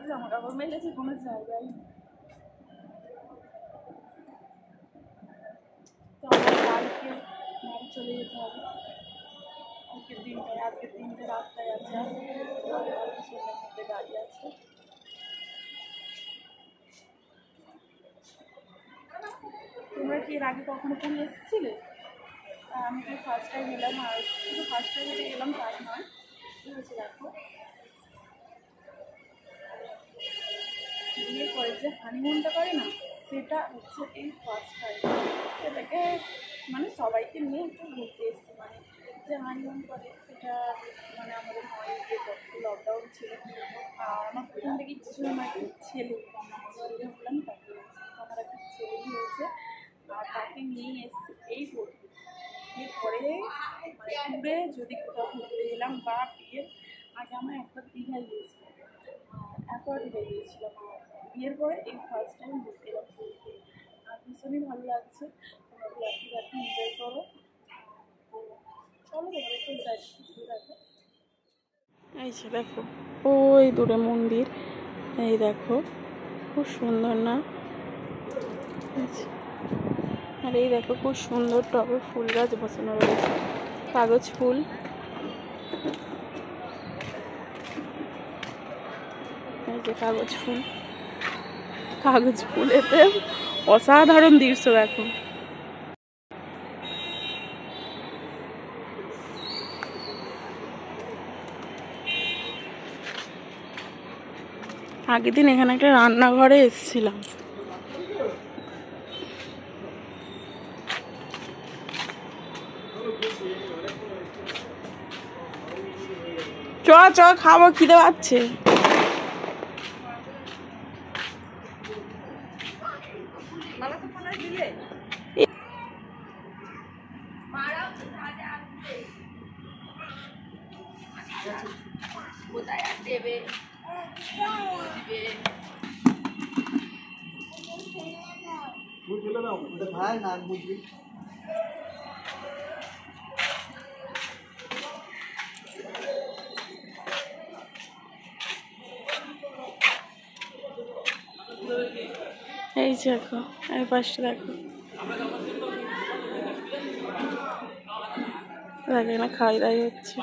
জামা কাপড় মেলেছে কোনো জায়গায়। তো আমার কালকে বাড়ি চলে যেতে হবে। আজকের দিনটা রাস্তায় আছে, আর কালকে সন্ধ্যার মধ্যে গাড়ি আছে। তোমরা কি এর আগে কখনো পুরী এসেছিলে? আমি তো ফার্স্ট টাইম এলাম, আর শুধু ফার্স্ট টাইম এটা এলাম তাই নয়, ঠিক আছে। দেখো বিয়ের পরে যে হানিমুনটা করে না, সেটা হচ্ছে এই ফার্স্ট টাইম। এটাকে মানে সবাইকে নিয়ে একটু ঘুরতে এসেছি, মানে যে হানিমুন করে সেটা মানে আমাদের হয় যে লকডাউন ছিল। আর আমার প্রথম থেকে ইচ্ছে ছিল আমার একটা ছেলে হলাম, তাকে আমার একটা ছেলেই হয়েছে, আর তাকে নিয়ে এসেছি এই ঘুরতে। এরপরে মানে ট্যুরে যদি কোথাও ঘুরতে গেলাম বা বিয়ের আগে আমার একবার দীঘায় গিয়েছিলাম, অ্যাকোয়ারিয়ামে গিয়েছিলাম, আর বিয়ের পরে এই ফার্স্ট টাইম ঘুরতে গেলাম। আর ভীষণই ভালো লাগছে, তোমরা লাকি এনজয় করো। চলো তোমাদের একটু দেখো। এই যে দেখো ওই দূরে মন্দির, এই দেখো খুব সুন্দর না? আর এই দেখো খুব সুন্দর টবে ফুল গাছ বসানো রয়েছে, কাগজ ফুল। এই যে কাগজ ফুল, কাগজ ফুলেতে অসাধারণ দৃশ্য দেখো। আগের দিন এখানে একটা রান্নাঘরে এসেছিলাম। চ চ খাবো, খিদে পাচ্ছে। ভাই নাক বুঝবি এই দেখো এই পাশটা দেখো, দেখো না খাই দাই হচ্ছে।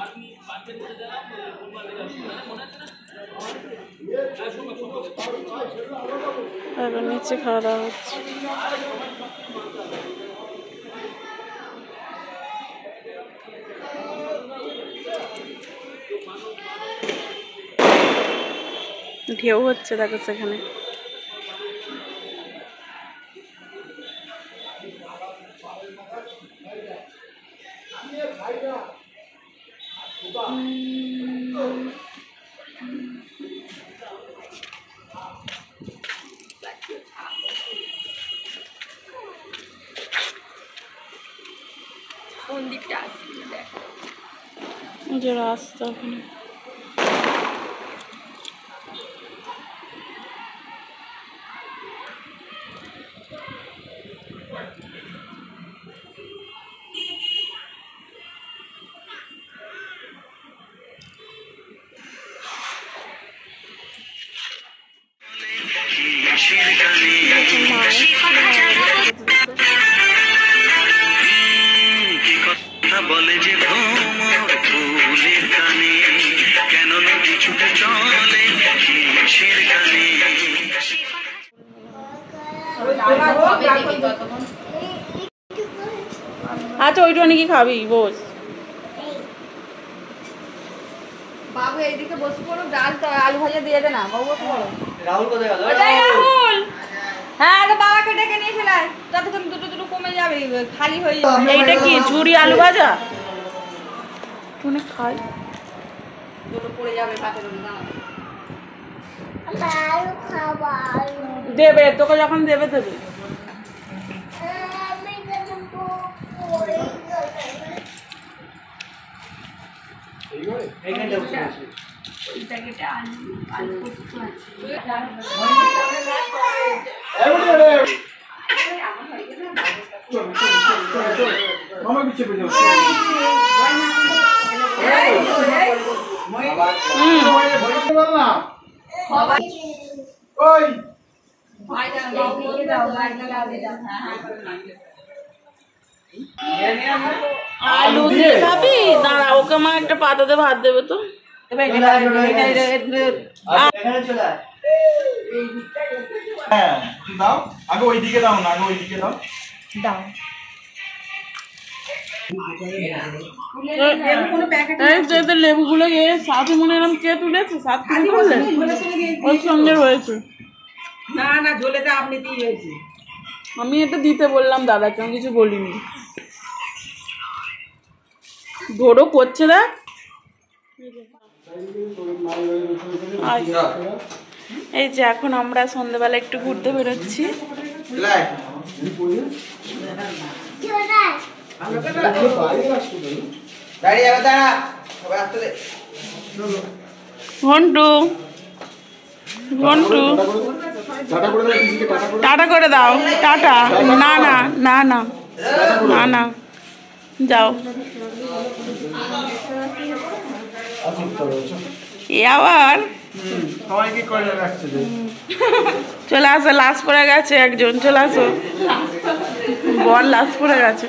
এখন নিচে খাওয়া দাওয়া হচ্ছে। ঢেউ হচ্ছে দেখো সেখানে। মন্দিরটা যে রাস্তা ওখানে বলে যে ভ্রমর ফুলের কানে কেন নদী ছুটে চলে কিসের গানে। আচ্ছা ওইটুখানি কি খাবি বস। বাবু এইদিকে বসে পড়ো, ডাল তো আলু ভাজা দিয়ে দে না। বাবু বসে পড়ো। রাহুল কোথায় গেল? রাহুল, হ্যাঁ তো বাবাকে ডেকে নিয়ে চলে আয়, ততক্ষণ দুটো দুটো কমে যাবে, খালি হয়ে যাবে। এইটা কি ঝুরি আলু ভাজা? অনেক খাই, দুটো পড়ে যাবে পাতে দেবে তোকে যখন দেবে দেবে। আলু দিয়ে খাবি? দাঁড়া ওকে মা একটা পাতাতে ভাত দেবে তো। দাও আগে ওইদিকে দাও না, আগে ওইদিকে দাও। দাও লেবুগুলো সাথে মনে এরকম কে তুলেছে? সাথে ওর সঙ্গে রয়েছে। না না ঝোলেটা আপনি দিয়ে হয়েছে। আমি এটা দিতে বললাম দাদাকে, আমি কিছু বলিনি। ধরো করছে না। এই যে এখন আমরা সন্ধ্যেবেলা একটু ঘুরতে বেরোচ্ছি। ঘন্টু ঘন্টু টাটা করে দাও। টাটা। না না না না না না, যাও। এ আবার চলে আসো, লাশ পড়ে গেছে একজন, চলে আসো। বর লাশ পড়ে গেছে।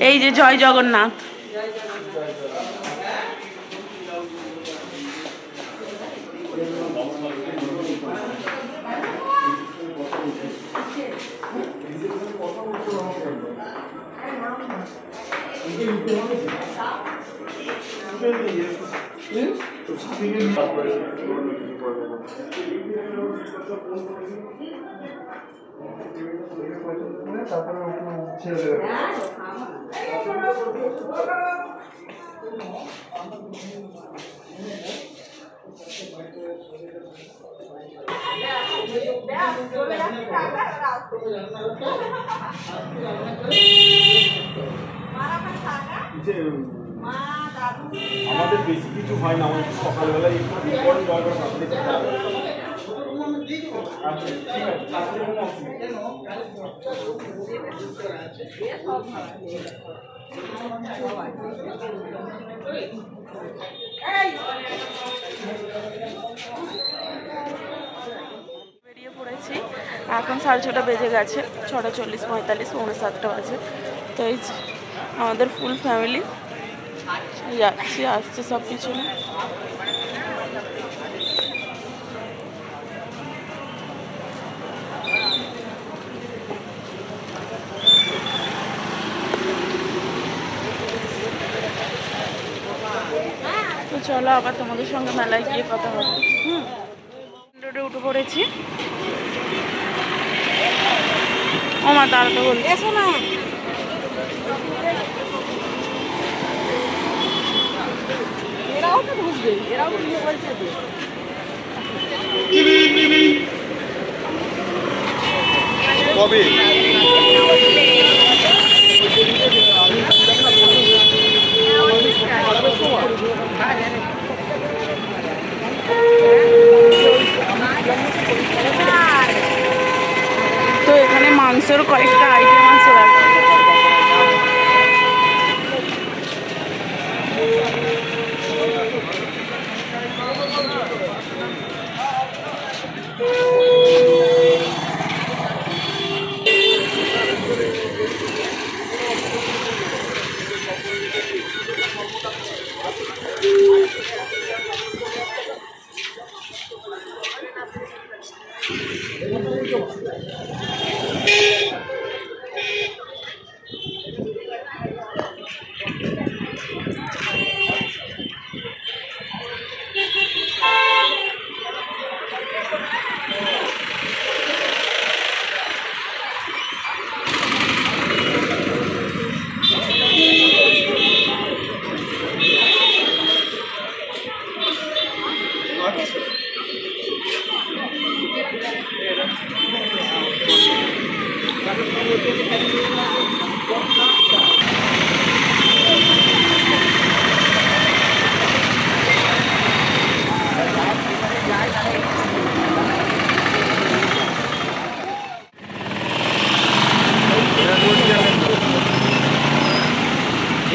এই যে জয় জগন্নাথ। আমাদের বেশি কিছু হয় না, আমাদের সকালবেলায় একটু ইম্পর্টেন্ট দরকার বেরিয়ে পড়েছি। এখন 6:30 বেজে গেছে, 6:40, 45, 7:59 বাজে। তো এই আমাদের ফুল ফ্যামিলি যাচ্ছি, আসছে সব পিছনে। তো চলো আবার তোমাদের সঙ্গে মেলায় গিয়ে কথা হবে। রোডে উঠে পড়েছি। ও মা তারা তো বলছে এসো না। এরাও তো ঢুকবে, এরাও তো মোবাইল চাইবে। কবে তো এখানে মাংসের কয়েকটা আইটেম আছে।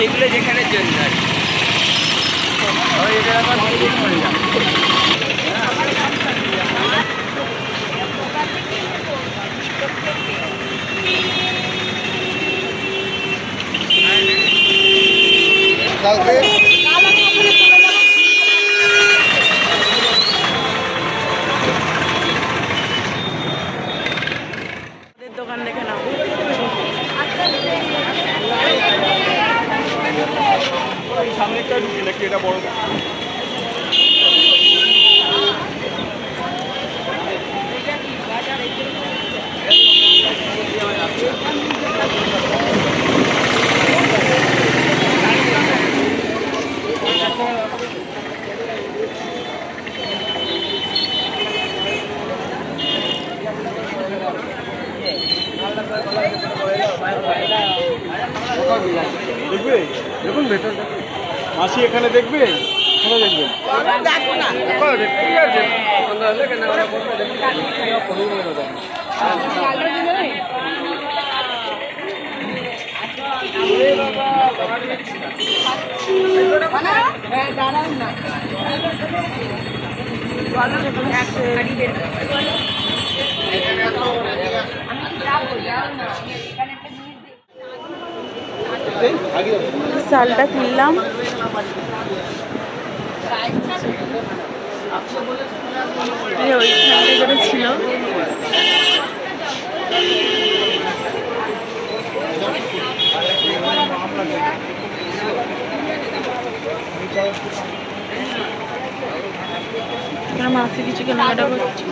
এগুলো যেখানে জন্য কালকে দোকান দেখে নাও। এটা বড় দেখবে দেখুন ভেতরটা মাসি এখানে দেখবে এখানে দেখবে দেখো না ঠিক আছে শালটা কিনলাম। ওইখানটা করে ছিল মাসি কিছু কেনাকাটা করছে।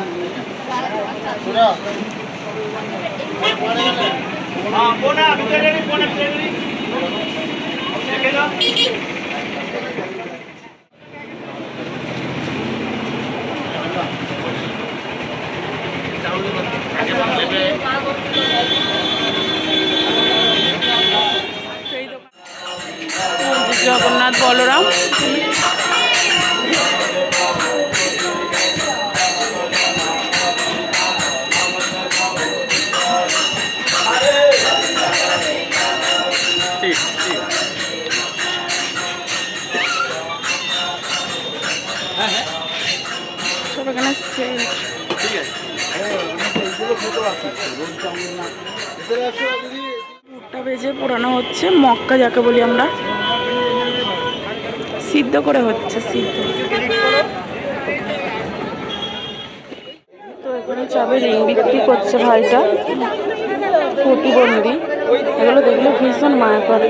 জগন্নাথ বলরাম সব এখানে ভুট্টা ভেজে পোড়ানো হচ্ছে, মক্কা যাকে বলি আমরা, সিদ্ধ করে হচ্ছে সিদ্ধ। তো এখানে চাবে রিং বিক্রি করছে ভাইটা, প্রতিবন্ধী। এগুলো দেখলে ভীষণ মায়া করে।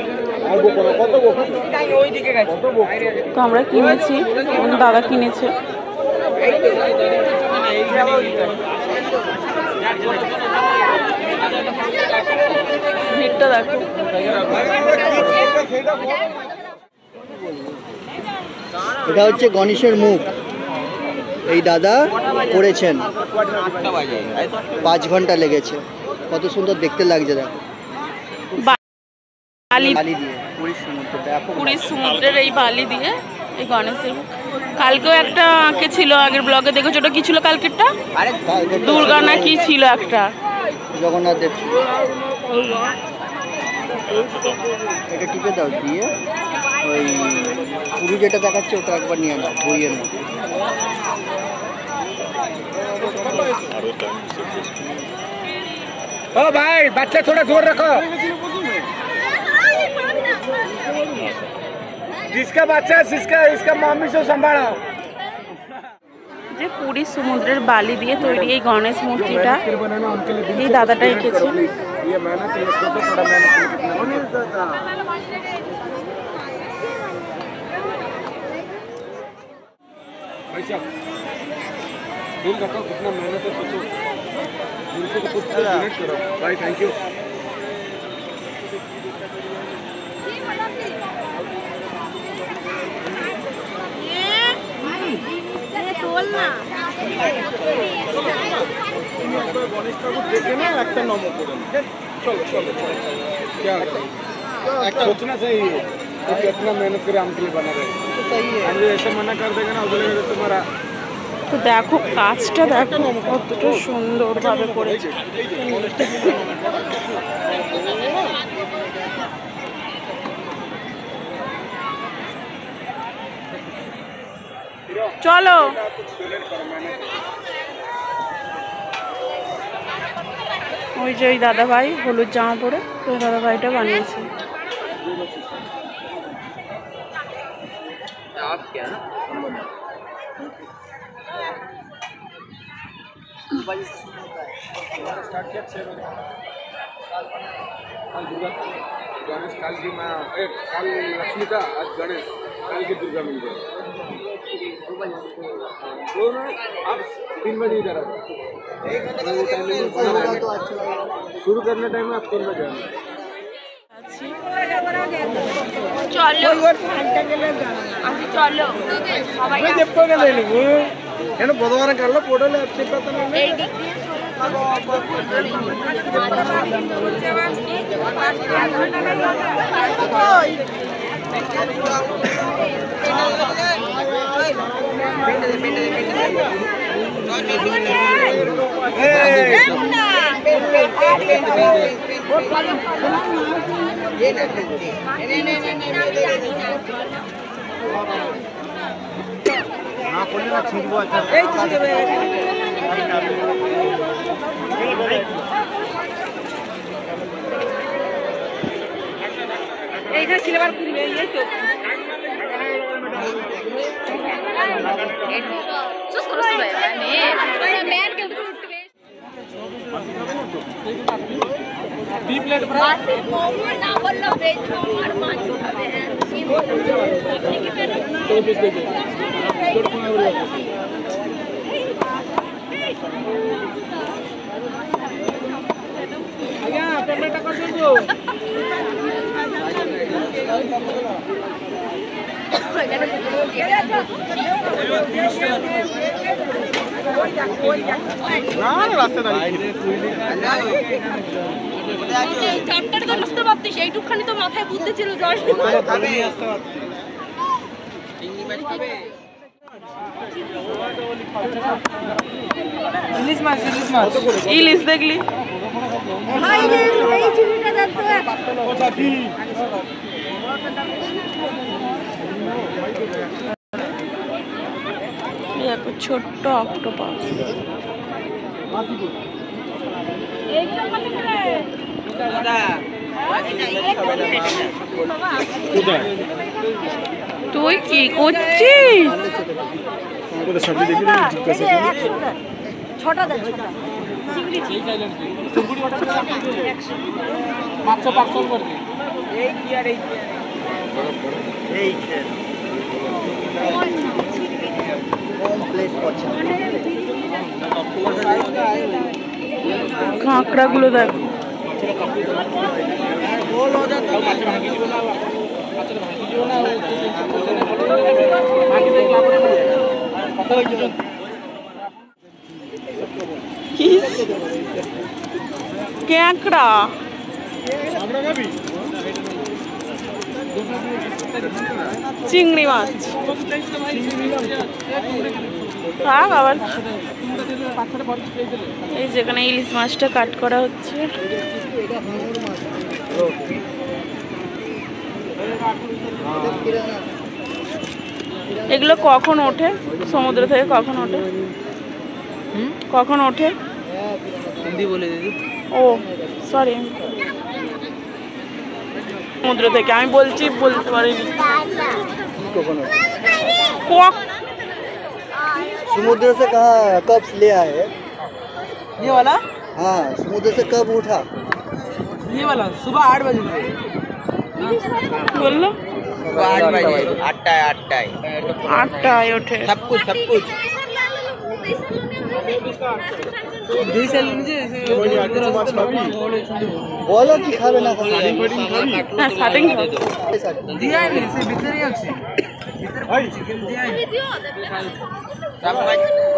তো আমরা কিনেছি, দাদা কিনেছে। ভিড়টা দেখো। এটা হচ্ছে গণেশের মুখ, এই দাদা করেছেন, 5 ঘন্টা লেগেছে। কত সুন্দর দেখতে লাগছে দেখো, বালি দিয়ে, পুরীর সমুদ্রের এই বালি দিয়ে এই গণেশের মুখ। কালকেও একটা আঁকে ছিল, আগের ব্লগে দেখেছো, ওটা কি ছিল কালকেরটা? দুর্গা না কি ছিল একটা, জগন্নাথ দেব। এটা টিপে দাও, দিয়ে ওই পুরী যেটা দেখাচ্ছে ওটা একবার নিয়ে নাও বইয়ের মধ্যে। ओ भाई बच्चा थोड़ा दूर रखो, जिसका बच्चा इसका मम्मी से संभालो। যে পুরীর সমুদ্রের বালি দিয়ে তৈরি এই গণেশ মূর্তিটা এই দাদাটা এঁকেছে। दिल रखो, कितना मेहनत है, सोचो दिल से कुछ डोनेट करो भाई। Thank you. गणेश ठाकुर देखे ना एक नमो करे, चलो चलो चलो, क्या सोचना चाहिए तो कितना मेहनत करे हम के लिए बना रहे। हम ऐसे मना कर देगा ना, बोलेगा तुम्हारा। তো দেখো কাজটা দেখো কতটা সুন্দরভাবে করেছে। চলো ওই যে ওই দাদা ভাই হলুদ জামা পরে ওই দাদা ভাইটা বানিয়েছে। गणेश काल की माँ, कल लक्ष्मी का, आज गणेश। कल की दुर्गा मंदिर वो ना आप 3 बजे इधर आ शुरू करने टाइम में आप 3 बजे आना চলো আমি চলো সবাই చెప్పుకోగలే నువ్వు నేను బుధవారం కల్లా ఫోటోలు చెప్పేస్తాను এই দিক দিয়ে এইখানে সিলেবার করবে এই তো sus করো ভাই मैं के बी प्लेट बात मोमो ना बोलो वेज मोमो और मांस खाते हैं अपने की तरफ तो पीस दे आया टमाटर कर दो না রাস্তা দাঁড়িয়ে চারটার তো বুঝতে পারতিস এইটুকখানি তো মাথায় বুদ্ধি ছিল জল ইলিশ দেখলি দেখো ছোট্ট অক্টোপাস তুই কি করছিস ছটা দেন কাঁকড়া গুলো দেখো কাঁকড়া চিংড়ি মাছ থাক আবার এই যেখানে ইলিশ মাছটা কাট করা হচ্ছে এগুলো কখন ওঠে সমুদ্র থেকে কখন ওঠে কখন ওঠে হিন্দি বলে দিদি ও সরি সমুদ্র থেকে আমি বলছি বলতে পারিনি समुद्र से कहाँ कब ले आए ये वाला हाँ समुद्र से कब उठा ये वाला सुबह 8 बजे বললো 8 बजे 8টায় ওঠে सब कुछ बोलो कि खावे ना खावे হ্যাঁ স্টার্টিং दिया है इसे भीतर ही আছে भाई चिकन दिया है सब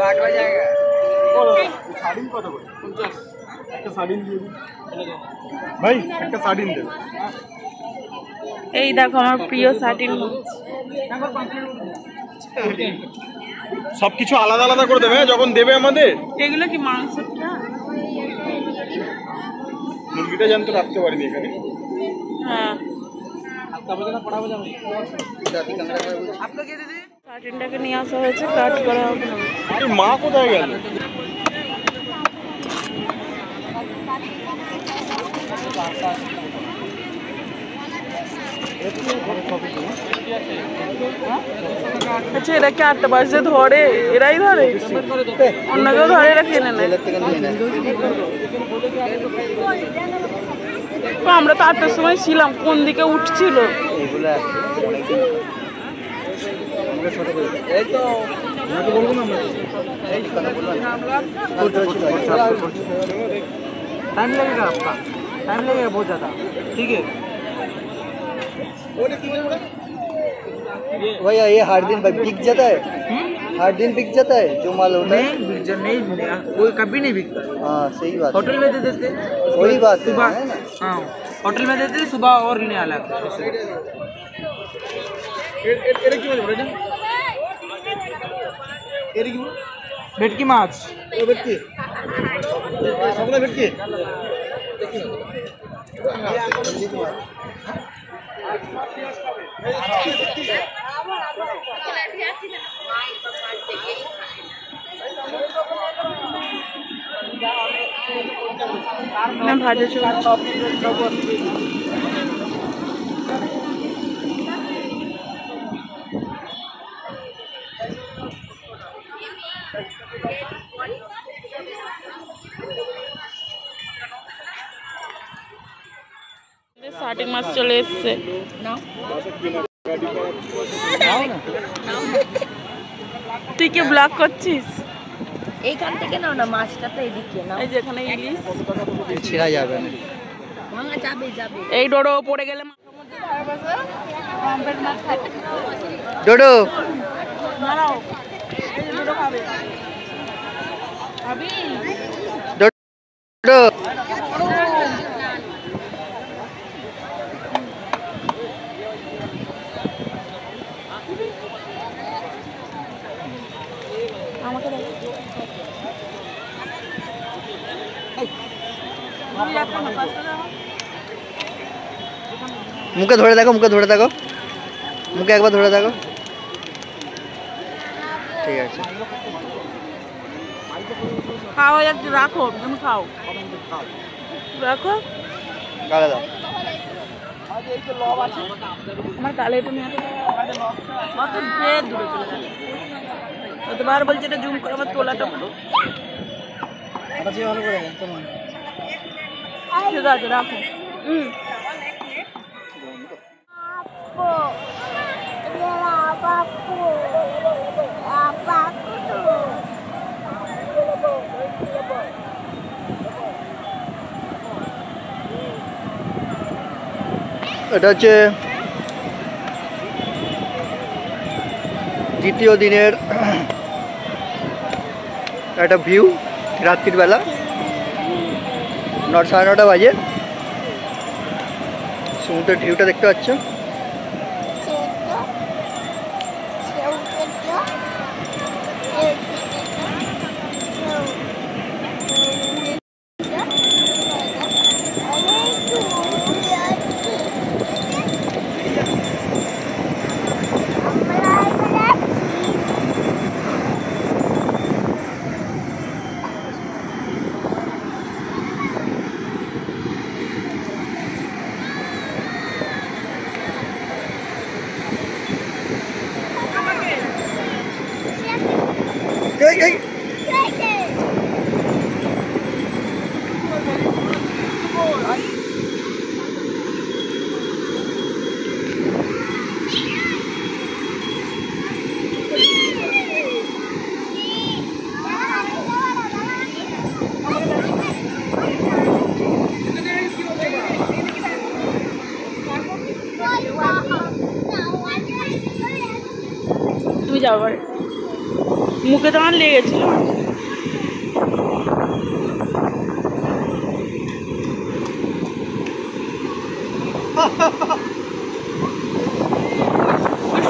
8 बजे आएगा साड़ीन কত করে 50 একটা সাড়িন দিয়ে দিন ভাই একটা সাড়িন দেন এই দেখো আমার প্রিয় সার্টিন সবকিছু আলাদা আলাদা করে দেবে যখন দেবে আমাদের এগুলো কি মাংসটা মুরগিটা জানতো রাখতে পারিনি এখানে হ্যাঁ आपका क्या दीदी সার্টিনটাকে নিয়ে আসা হয়েছে কাট করা হবে আরে মা কোথায় গেল আচ্ছা এরা কি 8টা বাজে ধরে এরাই ধরে অন্য কেউ ধরে এরা কিনে নেয় তো আমরা তো 8টার সময় ছিলাম কোন দিকে উঠছিল এই তো टाइम लगेगा आपका टाइम लगेगा बहुत ज़्यादा ठीक है भैया ये हर दिन बिक जाता है हर दिन बिक जाता है जो माल होता है नहीं कोई कभी नहीं बिकता हाँ सही बात होटल में दे देते वही बात है सुबह है ना? हाँ होटल में देते सुबह और लेने आला ভেটকি মাছ ভেটকি সকলে ভেটকি না ভাজা চলছে। স্টার্টিং মাছ চলে এসছে। তুই কি ব্লগ করছিস? এইখান থেকে নাও না, মাছটা তো এদিকে নাও। এই যে এখানে ইলিশ ছিঁড়া যাবে না। ভাঙা যাবে যাবে। এই ডোডো পড়ে গেলে ডোডো দাঁড়াও, এই যে ডোডো খাবে। খাবি? ডোডো আমাকে দাও। মুখে ধরে দেখো মুখে ধরে দেখো মুখে একবার ধরে দেখো ঠিক আছে খাও, একটু রাখো, তুমি খাও, রাখো। গালে দাও আমার গালে এটা নিয়ে কত ঢের দূরে চলে যাবে। কতবার বলছি এটা জুম করে আমার তোলাটা পুরো ভালো করে ঠিক আছে, রাখো। এটা হচ্ছে দ্বিতীয় দিনের একটা ভিউ রাত্রির বেলা 9 সাড়ে 9টা বাজে সমুদ্রের ভিউটা দেখতে পাচ্ছ তুমি যাও এবারে, মুখে তো আমার লেগেছিল।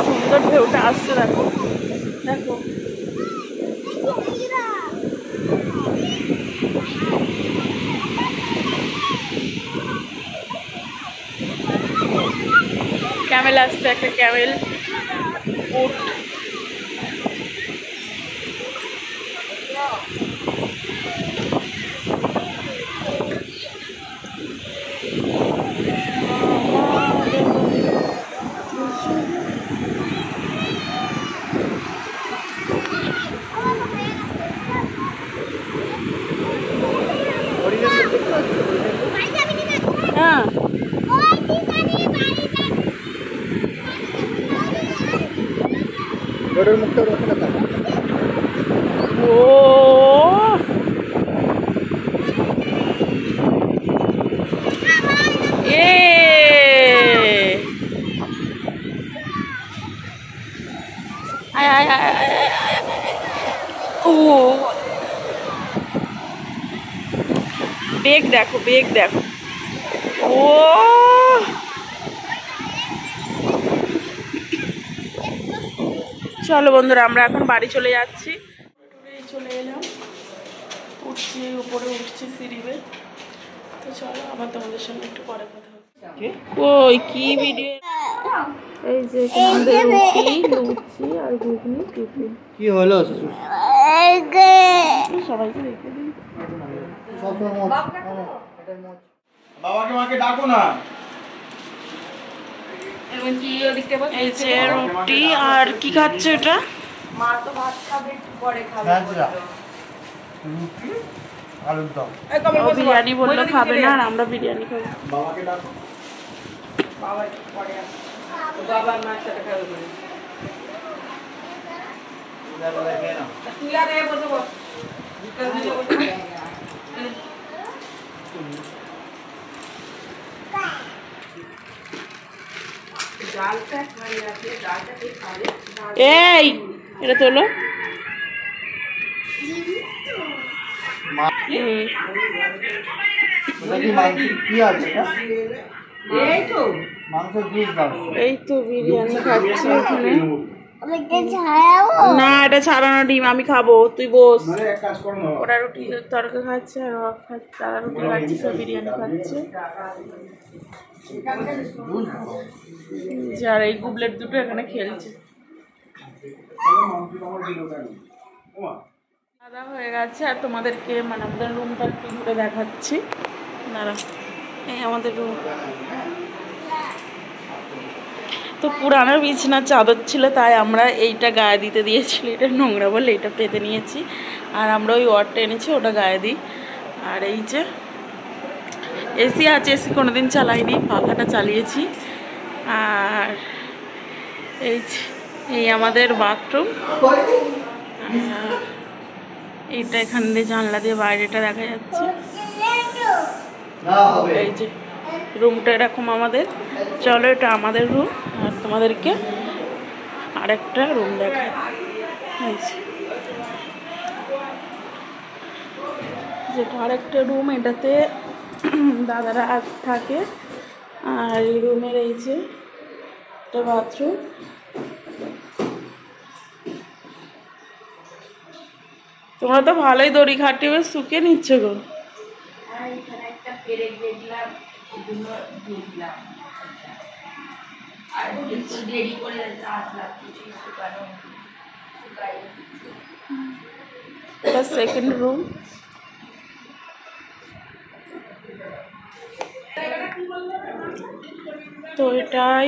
সুন্দর ঢেউটা আসছে, দেখো দেখো। ক্যামেল আসছে, একটা ক্যামেল উট। হ্যাঁ রোডের মুখটা ওখানে থাকে। ও এ আয় আয় আয় আয় আয় আয়। ও বেগ দেখো, বেগ দেখো। ও চলো বন্ধুরা, আমরা এখন বাড়ি চলে যাচ্ছি। চলে এলাম, উঠছি, উপরে উঠছি সিঁড়িতে। তো চলো আবার তোমাদের সঙ্গে একটু পরে কথা হবে। ওই কি ভিডিও, এই যে আমাদের রুটি, লুচি আর ঘুগনি টিফিন। কি হলো সবাইকে দেখে দিই। বাবাকে মাকে ডাকো না। এই যে রুটি আর কি খাচ্ছে এটা? মা তো ভাত খাবে, একটু পরে খাবে। আলুর দম। ও বিরিয়ানি বললো খাবে না, আর আমরা বিরিয়ানি খাবো। বাবাকে ডাকো। বাবা একটু পরে আসবে। বাবা মার সাথে খাবে বলে। তুই আর এ বসে বস। বিকাল দিকে বসে বস। ডালটা খাই আছে, ডালটা কে খাবে? এই এটা তোলো। কি আছে এই তো মাংসের জুস দাও। এই তো বিরিয়ানি খাচ্ছি ওখানে। না এটা ছাড়ানো ডিম, আমি খাবো, তুই বস। এক কাজ করো না। ওরা রুটি তরকা খাচ্ছে, আর ও খাচ্ছে, তারা রুটি খাচ্ছে, সব বিরিয়ানি খাচ্ছে। আর এই গুবলেট দুটো এখানে খেলছে। খাওয়া হয়ে গেছে, আর তোমাদেরকে মানে আমাদের রুমটা একটু ঘুরে দেখাচ্ছি। দাঁড়া, এই আমাদের রুম। তো পুরানো বিছানার চাদর ছিল, তাই আমরা এইটা গায়ে দিতে দিয়েছিল। এটা নোংরা বলে এটা পেতে নিয়েছি, আর আমরা ওই ওয়ারটা এনেছি, ওটা গায়ে দিই। আর এই যে এসি আছে, এসি কোনোদিন চালাইনি, পাখাটা চালিয়েছি। আর এই আমাদের বাথরুম। এইটা এখান দিয়ে জানলা দিয়ে বাইরেটা দেখা যাচ্ছে। এই যে রুমটা এরকম আমাদের। চলো এটা আমাদের রুম, আর তোমাদেরকে আরেকটা রুম দেখায়। যেটা আরেকটা রুম, এটাতে দাদারা থাকে। আর এই রুমের এই যে একটা বাথরুম। তোমরা তো ভালোই দড়ি খাটিয়ে শুকে নিচ্ছ গো। এটা সেকেন্ড রুম। তো এটাই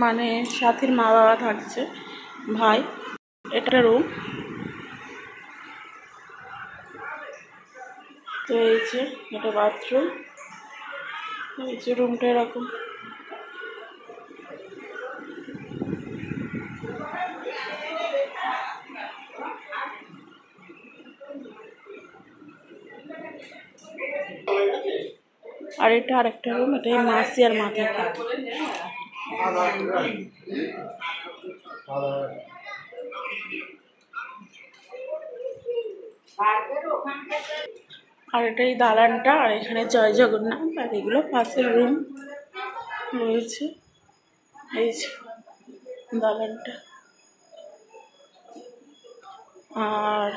মানে সাথীর মা বাবা থাকছে, ভাই। এটা রুম। তো এই যে এটা বাথরুম। এই যে রুমটা এরকম। আর এটা আরেকটা রুম, এটা মাসি আর মা থাকে। আর এটাই দালানটা, আর এখানে জয় জগন্নাথ, আর এগুলো পাশের রুম রয়েছে। এই যে দালানটা। আর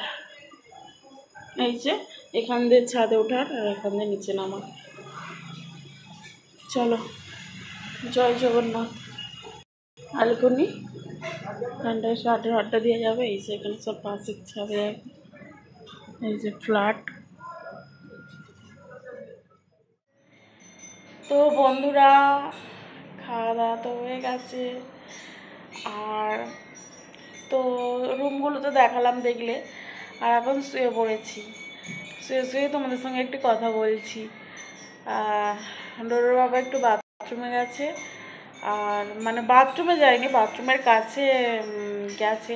এই যে এখান দিয়ে ছাদে ওঠার, আর এখান দিয়ে নিচে নামা। চলো, জয় জগন্নাথ। আলকনি ঠান্ডায় আড্ডা দিয়ে যাবে। এই যে এখানে সব পাশের ছাদে, এই যে ফ্ল্যাট। তো বন্ধুরা, খাওয়া দাওয়া তো হয়ে গেছে। আর তো রুমগুলো তো দেখালাম, দেখলে। আর এখন শুয়ে পড়েছি। শুয়ে তোমাদের সঙ্গে একটু কথা বলছি। ডোরোর বাবা একটু বাথরুমে গেছে, আর মানে বাথরুমে যায়নি, বাথরুমের কাছে গেছে।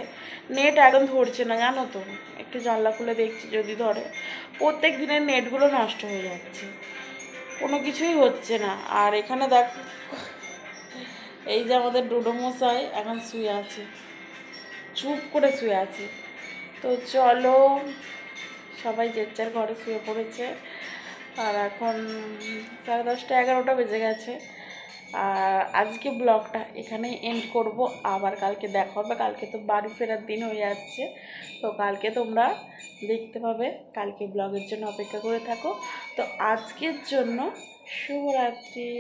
নেট একদম ধরছে না জানো তো, একটু জানলা খুলে দেখছি যদি ধরে। প্রত্যেক দিনের নেটগুলো নষ্ট হয়ে যাচ্ছে, কোনো কিছুই হচ্ছে না। আর এখানে দেখ, এই যে আমাদের ডোডো মশাই এখন শুয়ে আছে, চুপ করে শুয়ে আছে। তো চলো, সবাই যে যার ঘরে শুয়ে পড়েছে। আর এখন 10:30 11টা বেজে গেছে। আর আজকে ব্লগটা এখানে এন্ড করব। আবার কালকে দেখা হবে, কালকে তো বাড়ি ফেরার দিন হয়ে যাচ্ছে। তো কালকে তোমরা দেখতে পাবে, কালকে ব্লগের জন্য অপেক্ষা করে থাকো। তো আজকের জন্য শুভরাত্রি।